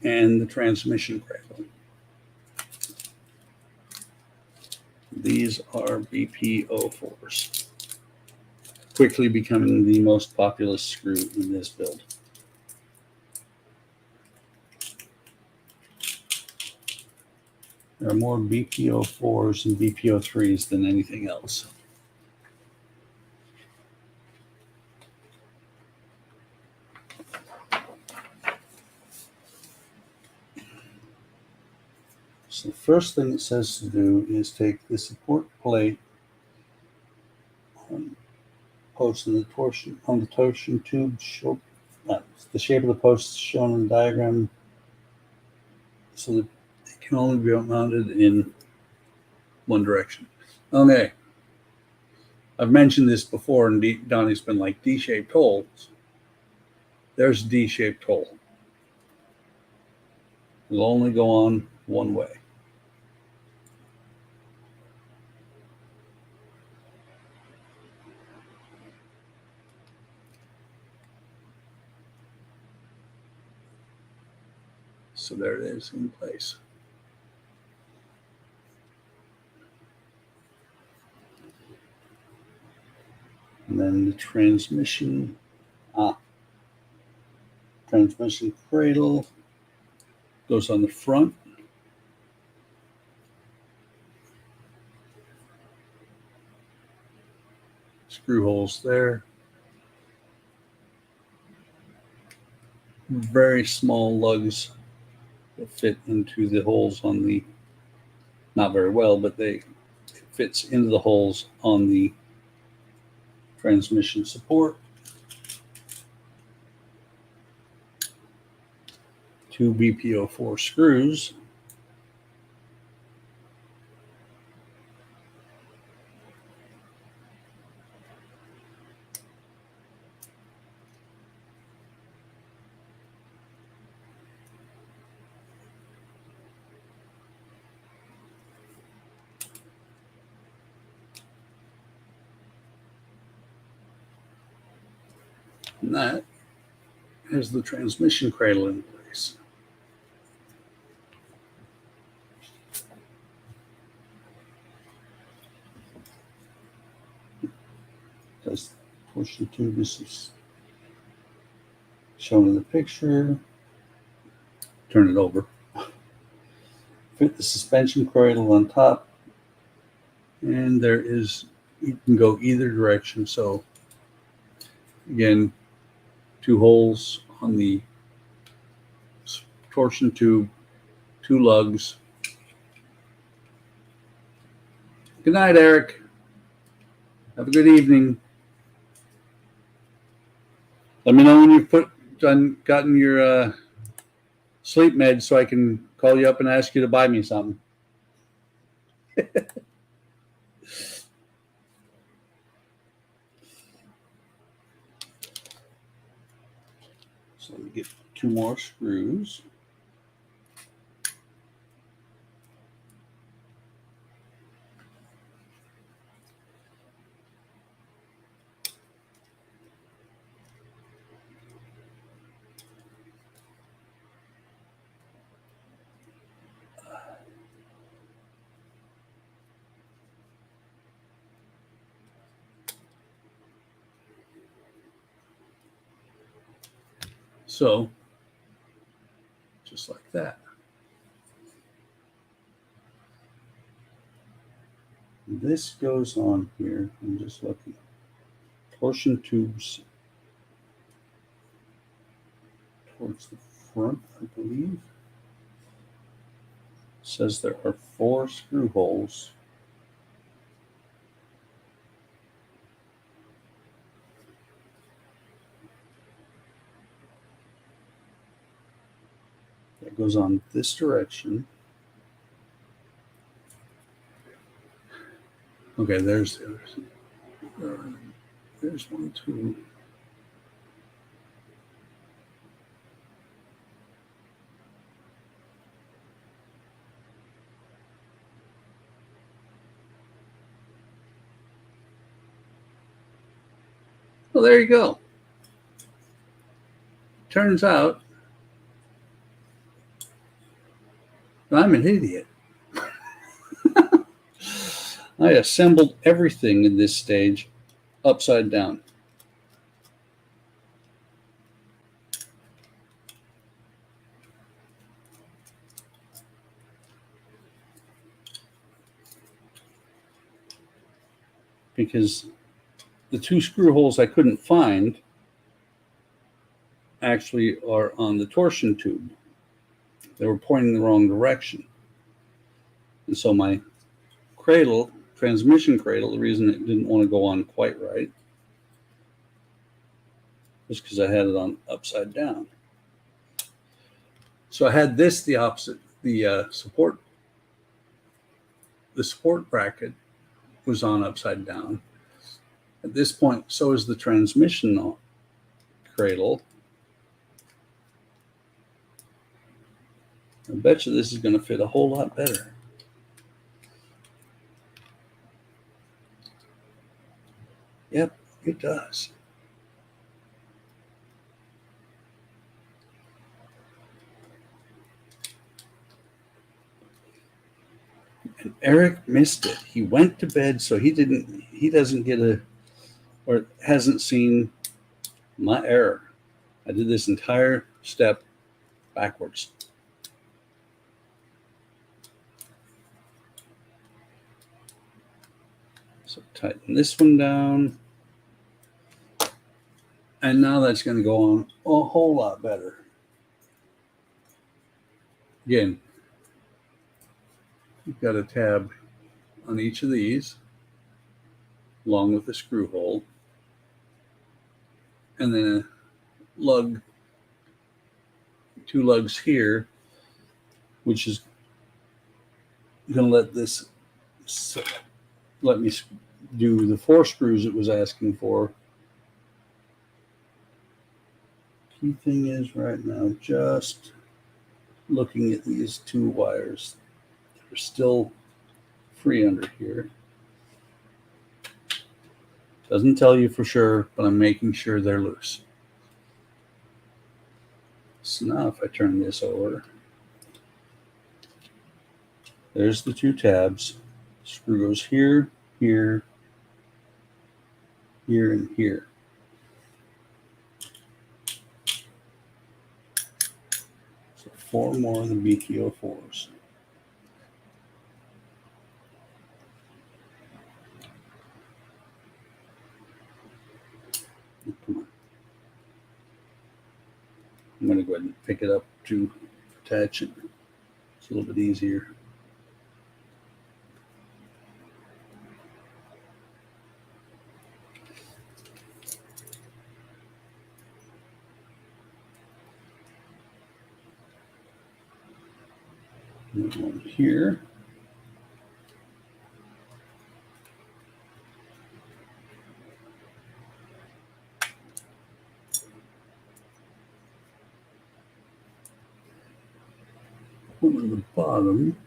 and the transmission cradle. These are BP04s, quickly becoming the most popular screw in this build. There are more BP04s and BP03s than anything else. So the first thing it says to do is take the support plate on the torsion tube. The shape of the post shown in the diagram, so that it can only be mounted in one direction. Okay, I've mentioned this before, and Donnie's been like, D-shaped holes. There's a D-shaped hole. It'll only go on one way. So there it is in place. And then the transmission cradle goes on the front. Screw holes there. Very small lugs that fit into the holes on the, not very well, but it fits into the holes on the transmission support. 2 BP04 screws. And that is the transmission cradle in place. Because the torsion tube is shown in the picture. Turn it over. Fit the suspension cradle on top, and you can go either direction. So again, 2 holes on the torsion tube, 2 lugs. Good night, Eric. Have a good evening. Let me know when you've gotten your sleep meds so I can call you up and ask you to buy me something. So let me get 2 more screws. So, just like that. This goes on here. I'm just looking. Torsion tubes towards the front, I believe. It says there are 4 screw holes. It goes on this direction. Okay, there's the others. There's 1, 2. Well, there you go. Turns out I'm an idiot. I assembled everything in this stage upside down. Because the 2 screw holes I couldn't find actually are on the torsion tube. They were pointing the wrong direction. And so my cradle, transmission cradle, the reason it didn't want to go on quite right was because I had it on upside down. So I had this the opposite. The support bracket was on upside down. At this point, so is the transmission cradle. I bet you this is going to fit a whole lot better. Yep, it does. And Eric missed it. He went to bed, so he doesn't get or hasn't seen my error. I did this entire step backwards. So tighten this one down. And now that's going to go on a whole lot better. Again, you've got a tab on each of these, along with the screw hole, and then a lug, 2 lugs here, which is going to let me do the 4 screws it was asking for. Key thing is right now just looking at these 2 wires. They're still free under here. Doesn't tell you for sure, but I'm making sure they're loose. So now if I turn this over, there's the 2 tabs. Screw goes here, here, here, and here. So 4 more of the BTO4s. Come on. I'm going to go ahead and pick it up to attach it. It's a little bit easier. One here. One on the bottom.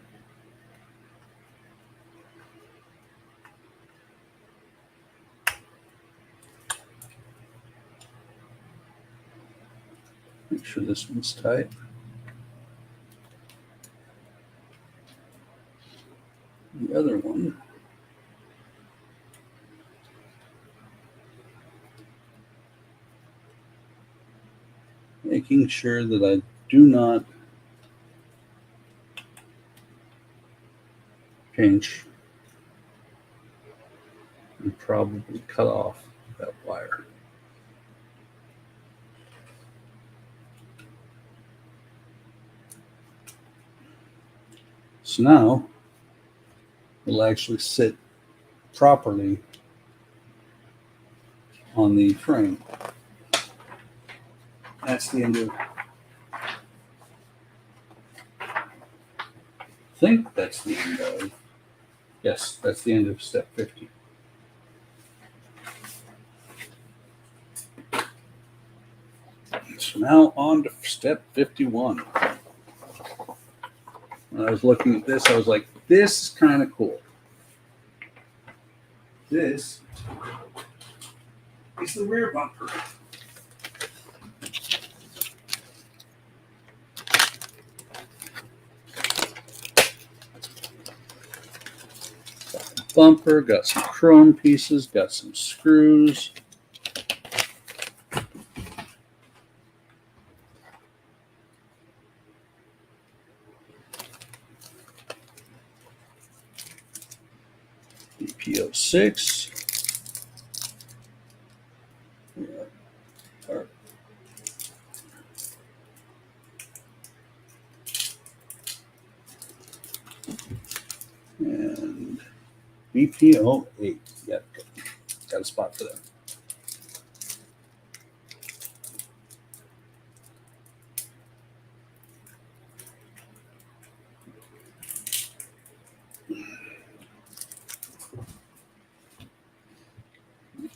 Make sure this one's tight. The other one. Making sure that I do not pinch and probably cut off that wire. So now it'll actually sit properly on the frame. That's the end of think that's the end of. Yes, that's the end of step 50. So now on to step 51. When I was looking at this, I was like, this is kind of cool. This is the rear bumper. Bumper, got some chrome pieces, got some screws. BPO6. And BPO8. Yep, got a spot for them.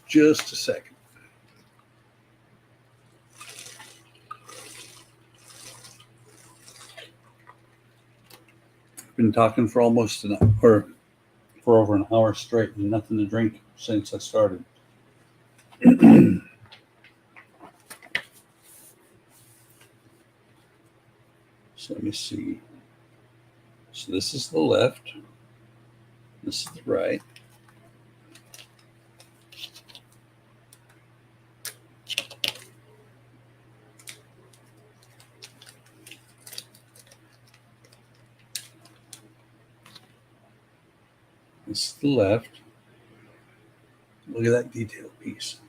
Just a second. Been talking for almost an hour, for over an hour straight, and nothing to drink since I started. So let me see. So this is the left. This is the right. This is the left. Look at that detail piece.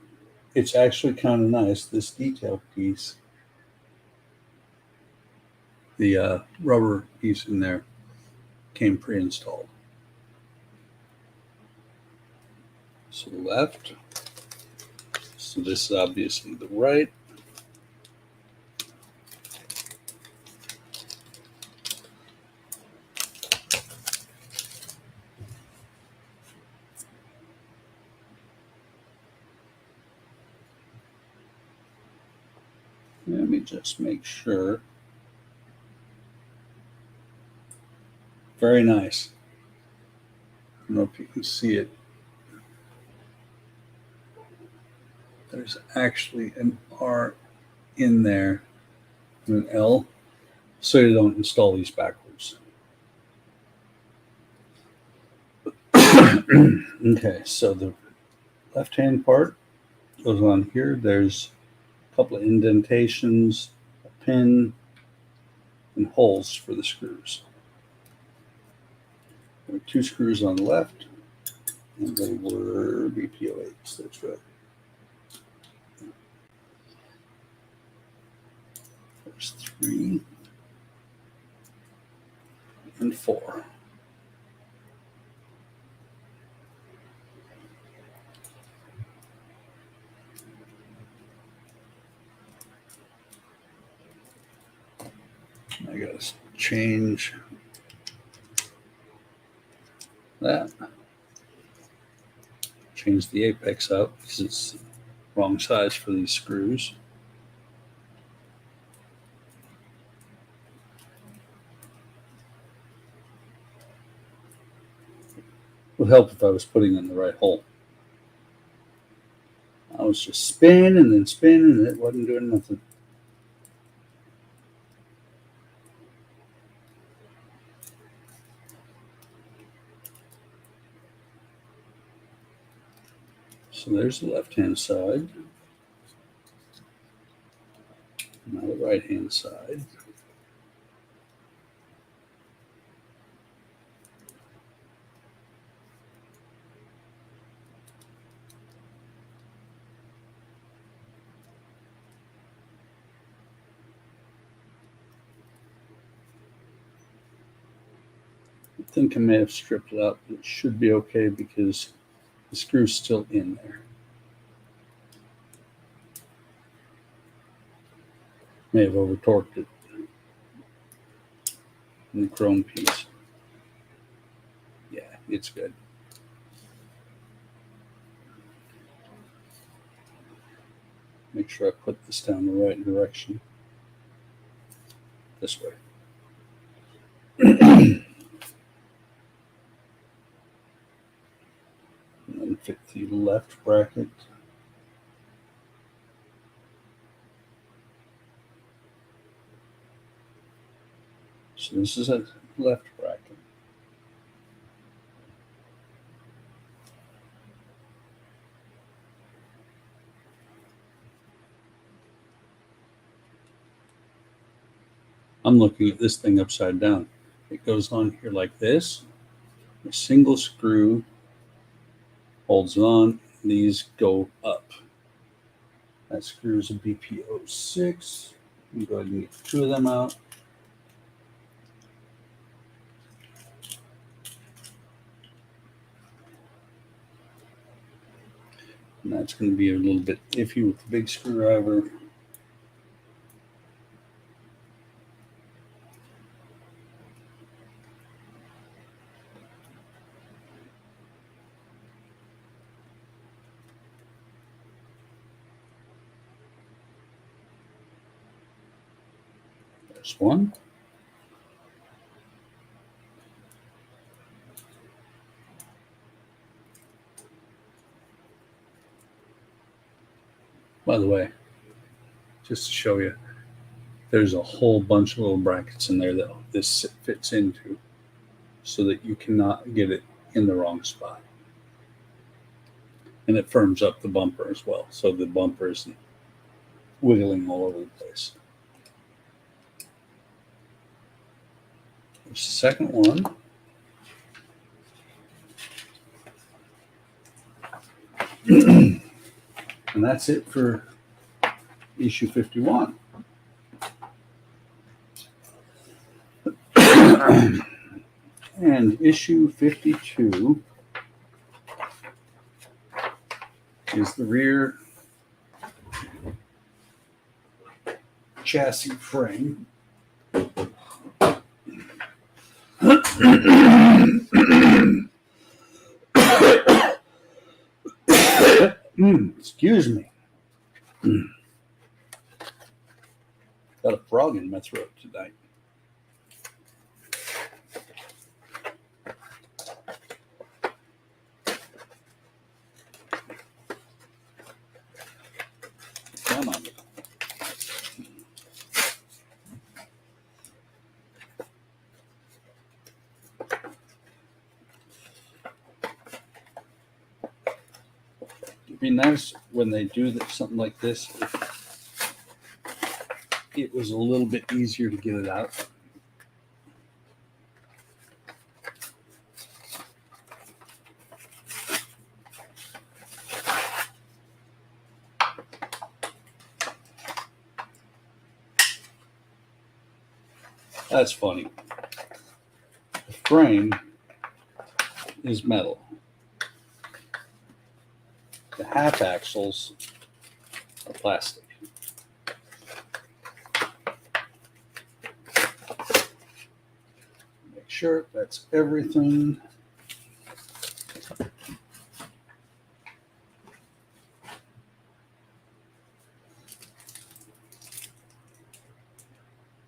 It's actually kind of nice, this detail piece. The rubber piece in there came pre-installed. So left. So this is obviously the right. Let me just make sure. Very nice. I don't know if you can see it. There's actually an R in there and an L, so you don't install these backwards. Okay, so the left-hand part goes on here. There's a couple of indentations, a pin, and holes for the screws. There were 2 screws on the left, and they were BPO8s. That's right. There's 3 and 4. I gotta change that. Change the apex out because it's wrong size for these screws. Would help if I was putting in the right hole. I was just spinning and spinning, and it wasn't doing nothing. So there's the left-hand side. Now the right-hand side. I think I may have stripped it out, but it should be okay because the screw's still in there. May have over torqued it in the chrome piece. it's good. Make sure I put this down the right direction. This way. And then fit the left bracket. So this is a left bracket. I'm looking at this thing upside down. It goes on here like this. A single screw holds it on. These go up. That screw is a BP06. You go ahead and get 2 of them out. And that's going to be a little bit iffy with the big screwdriver. There's one. By the way, just to show you, there's a whole bunch of little brackets in there that this fits into so that you cannot get it in the wrong spot. And it firms up the bumper as well, so the bumper isn't wiggling all over the place. There's the second one. And that's it for issue 51. And issue 52 is the rear chassis frame. Excuse me. Got a frog in my throat tonight. Come on. It'd be nice when they do something like this if it was a little bit easier to get it out. That's funny. The frame is metal. The half axles are plastic. Make sure that's everything.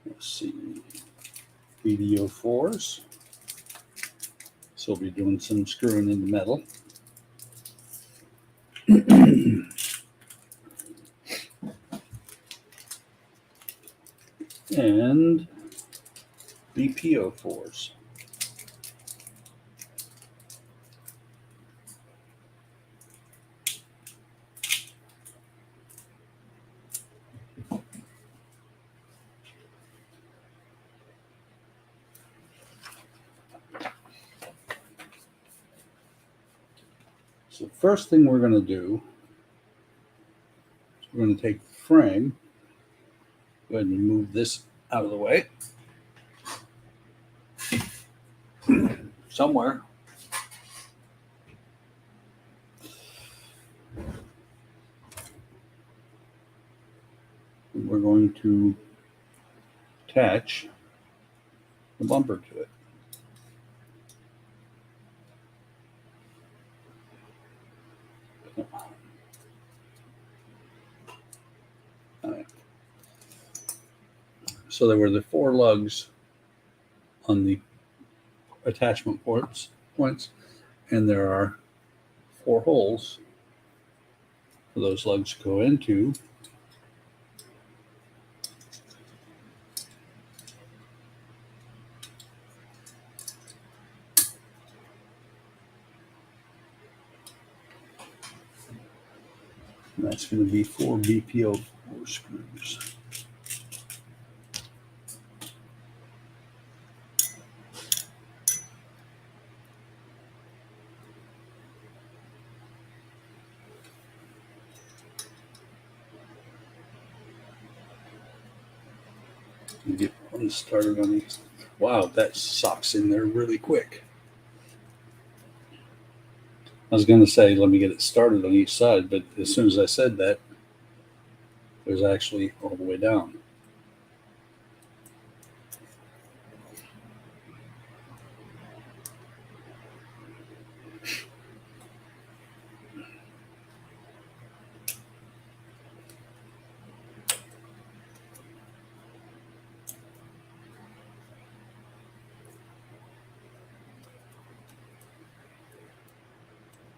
Let's see. BD04s. So we'll be doing some screwing in the metal. And BP04s. So the first thing we're going to do is we're going to take the frame, go ahead and move this out of the way. Somewhere. And we're going to attach the bumper to it. All right. So there were the 4 lugs on the attachment points, and there are 4 holes for those lugs to go into. And that's going to be 4 BPO 4 screws. Get one started on these. Wow, that sucks in there really quick. I was going to say, let me get it started on each side, but as soon as I said that, it was actually all the way down.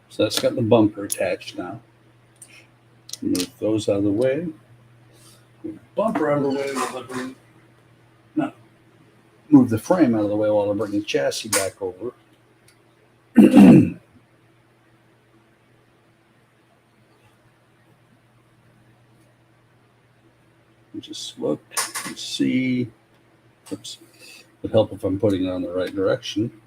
So that's got the bumper attached now. Move those out of the way. Bumper out of the way while I bring, no, move the frame out of the way while I bring the chassis back over. Just look and see. Oops. Would help if I'm putting it on the right direction.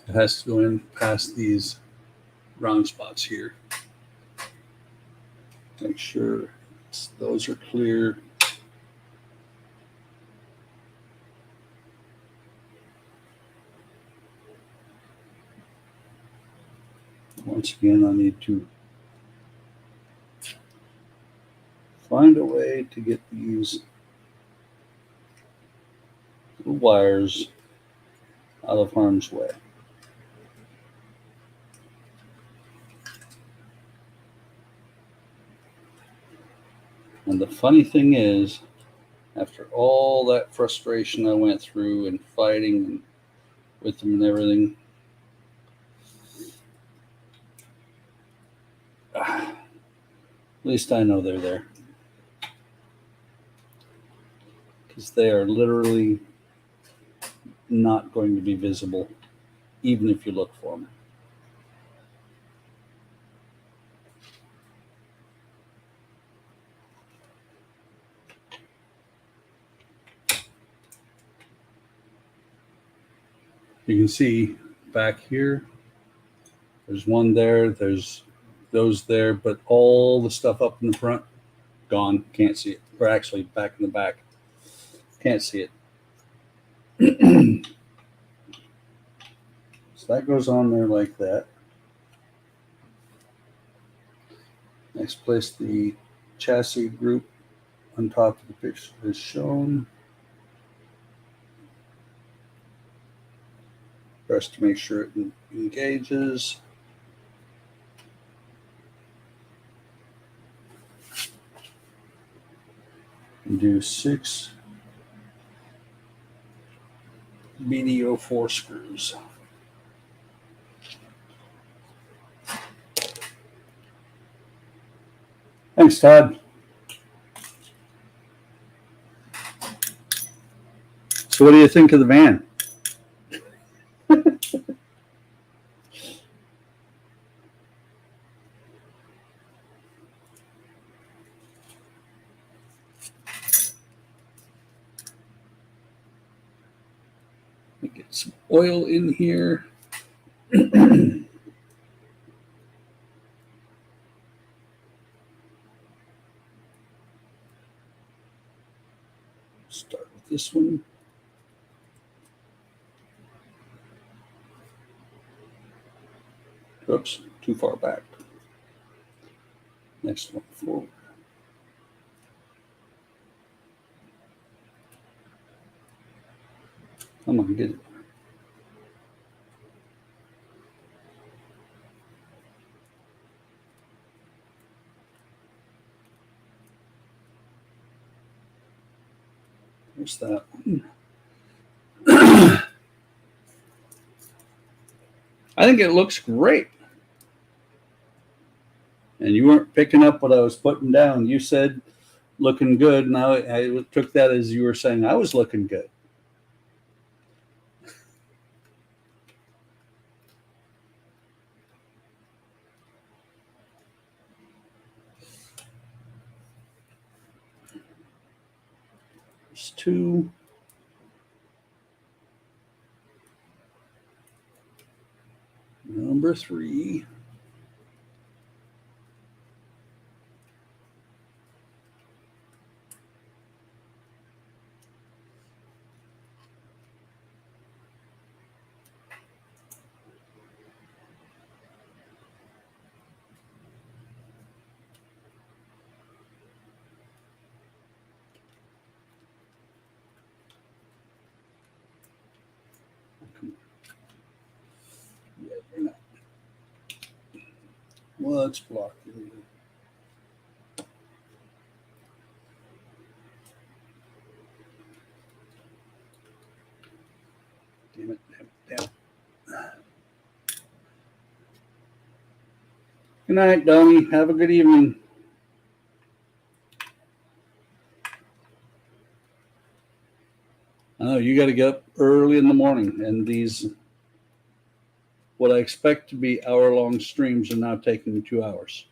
It has to go in past these round spots here. Make sure those are clear. Once again, I need to find a way to get these little wires out of harm's way. And the funny thing is, after all that frustration I went through and fighting with them and everything, at least I know they're there. Because they are literally not going to be visible, even if you look for them. You can see back here, there's one there, there's those there, but all the stuff up in the front, gone, can't see it. Or actually back in the back, can't see it. So that goes on there like that. Next, place the chassis group on top of the picture as shown. Press to make sure it engages. And do 6 BDO4 screws. Thanks, Todd. So what do you think of the van? Get some oil in here. Start with this one. Oops, too far back. Next one forward. Come on, get it. There's that one. I think it looks great. And you weren't picking up what I was putting down. You said looking good, and I took that as you were saying I was looking good. There's two. Number 3. Yeah, you're not. Well, it's blocked. Damn it. Good night, Donnie. Have a good evening. I know you got to get up early in the morning, and these, what I expect to be hour-long streams, are now taking 2 hours.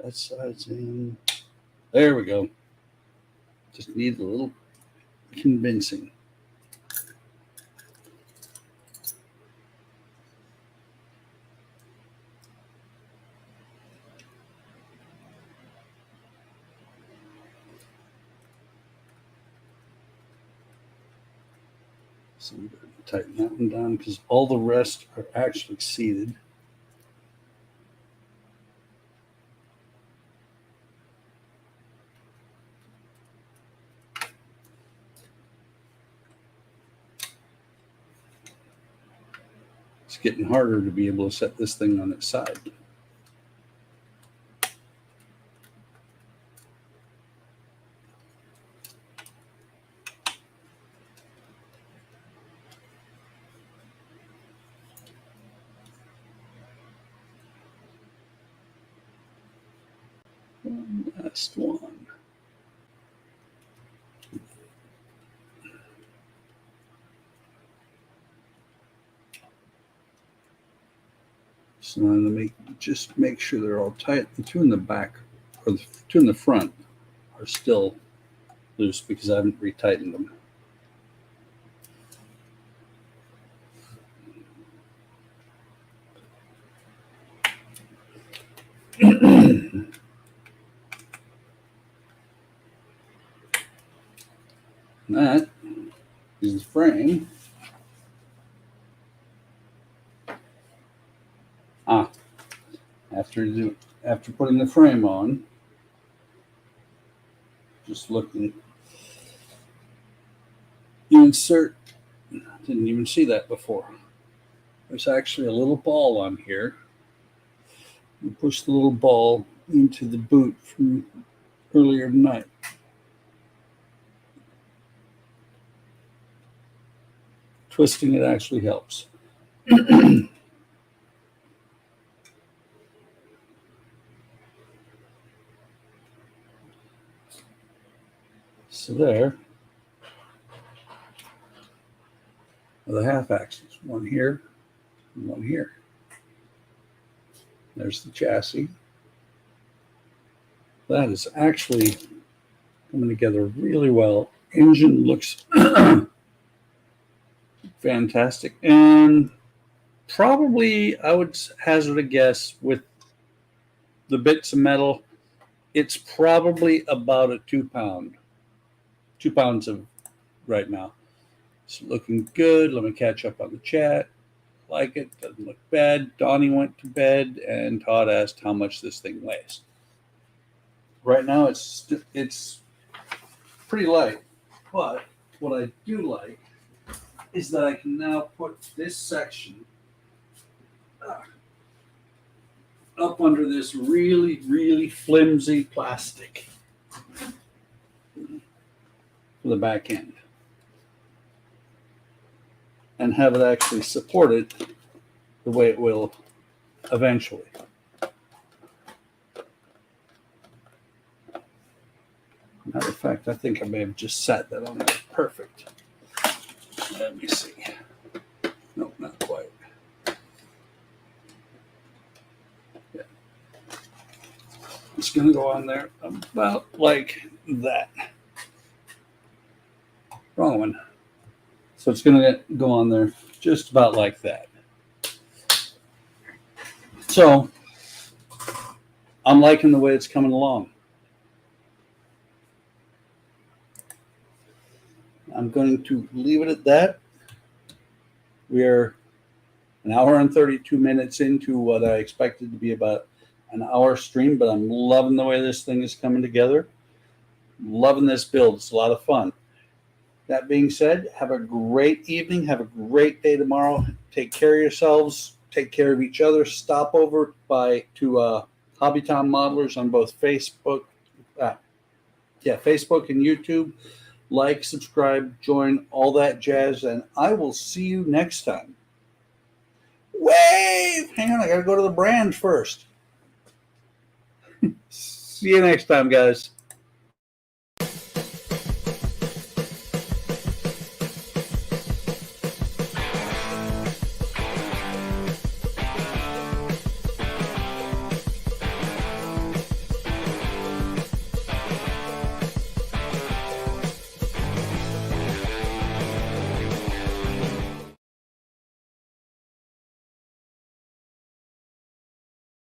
That side's in. There we go. Just need a little convincing. So we better tighten that one down because all the rest are actually seated. It's getting harder to be able to set this thing on its side. One last one. So now I'm going to just make sure they're all tight. The two in the back, or the two in the front, are still loose because I haven't retightened them. That is the frame. After putting the frame on, just looking, you insert, didn't even see that before. There's actually a little ball on here. You push the little ball into the boot from earlier tonight. Twisting it actually helps. So there are the half axles, one here and one here. There's the chassis. That is actually coming together really well. Engine looks fantastic. And probably, I would hazard a guess, with the bits of metal, it's probably about a 2 pound. 2 pounds of right now. It's looking good. Let me catch up on the chat. Like it, doesn't look bad. Donnie went to bed, and Todd asked how much this thing weighs. Right now, it's pretty light, but what I do like is that I can now put this section up under this really, really flimsy plastic for the back end and have it actually support it the way it will eventually. Matter of fact, I think I may have just sat that on there. Perfect. Let me see. Nope, not quite. Yeah. It's going to go on there about like that. Wrong one. So it's going to go on there just about like that. So I'm liking the way it's coming along. I'm going to leave it at that. We're an hour and 32 minutes into what I expected to be about an hour stream, but I'm loving the way this thing is coming together. Loving this build. It's a lot of fun. That being said, have a great evening. Have a great day tomorrow. Take care of yourselves. Take care of each other. Stop over to Hobby Town Modelers on both Facebook, Facebook and YouTube. Like, subscribe, join, all that jazz, and I will see you next time. Wave! Hang on, I got to go to the brand first. See you next time, guys.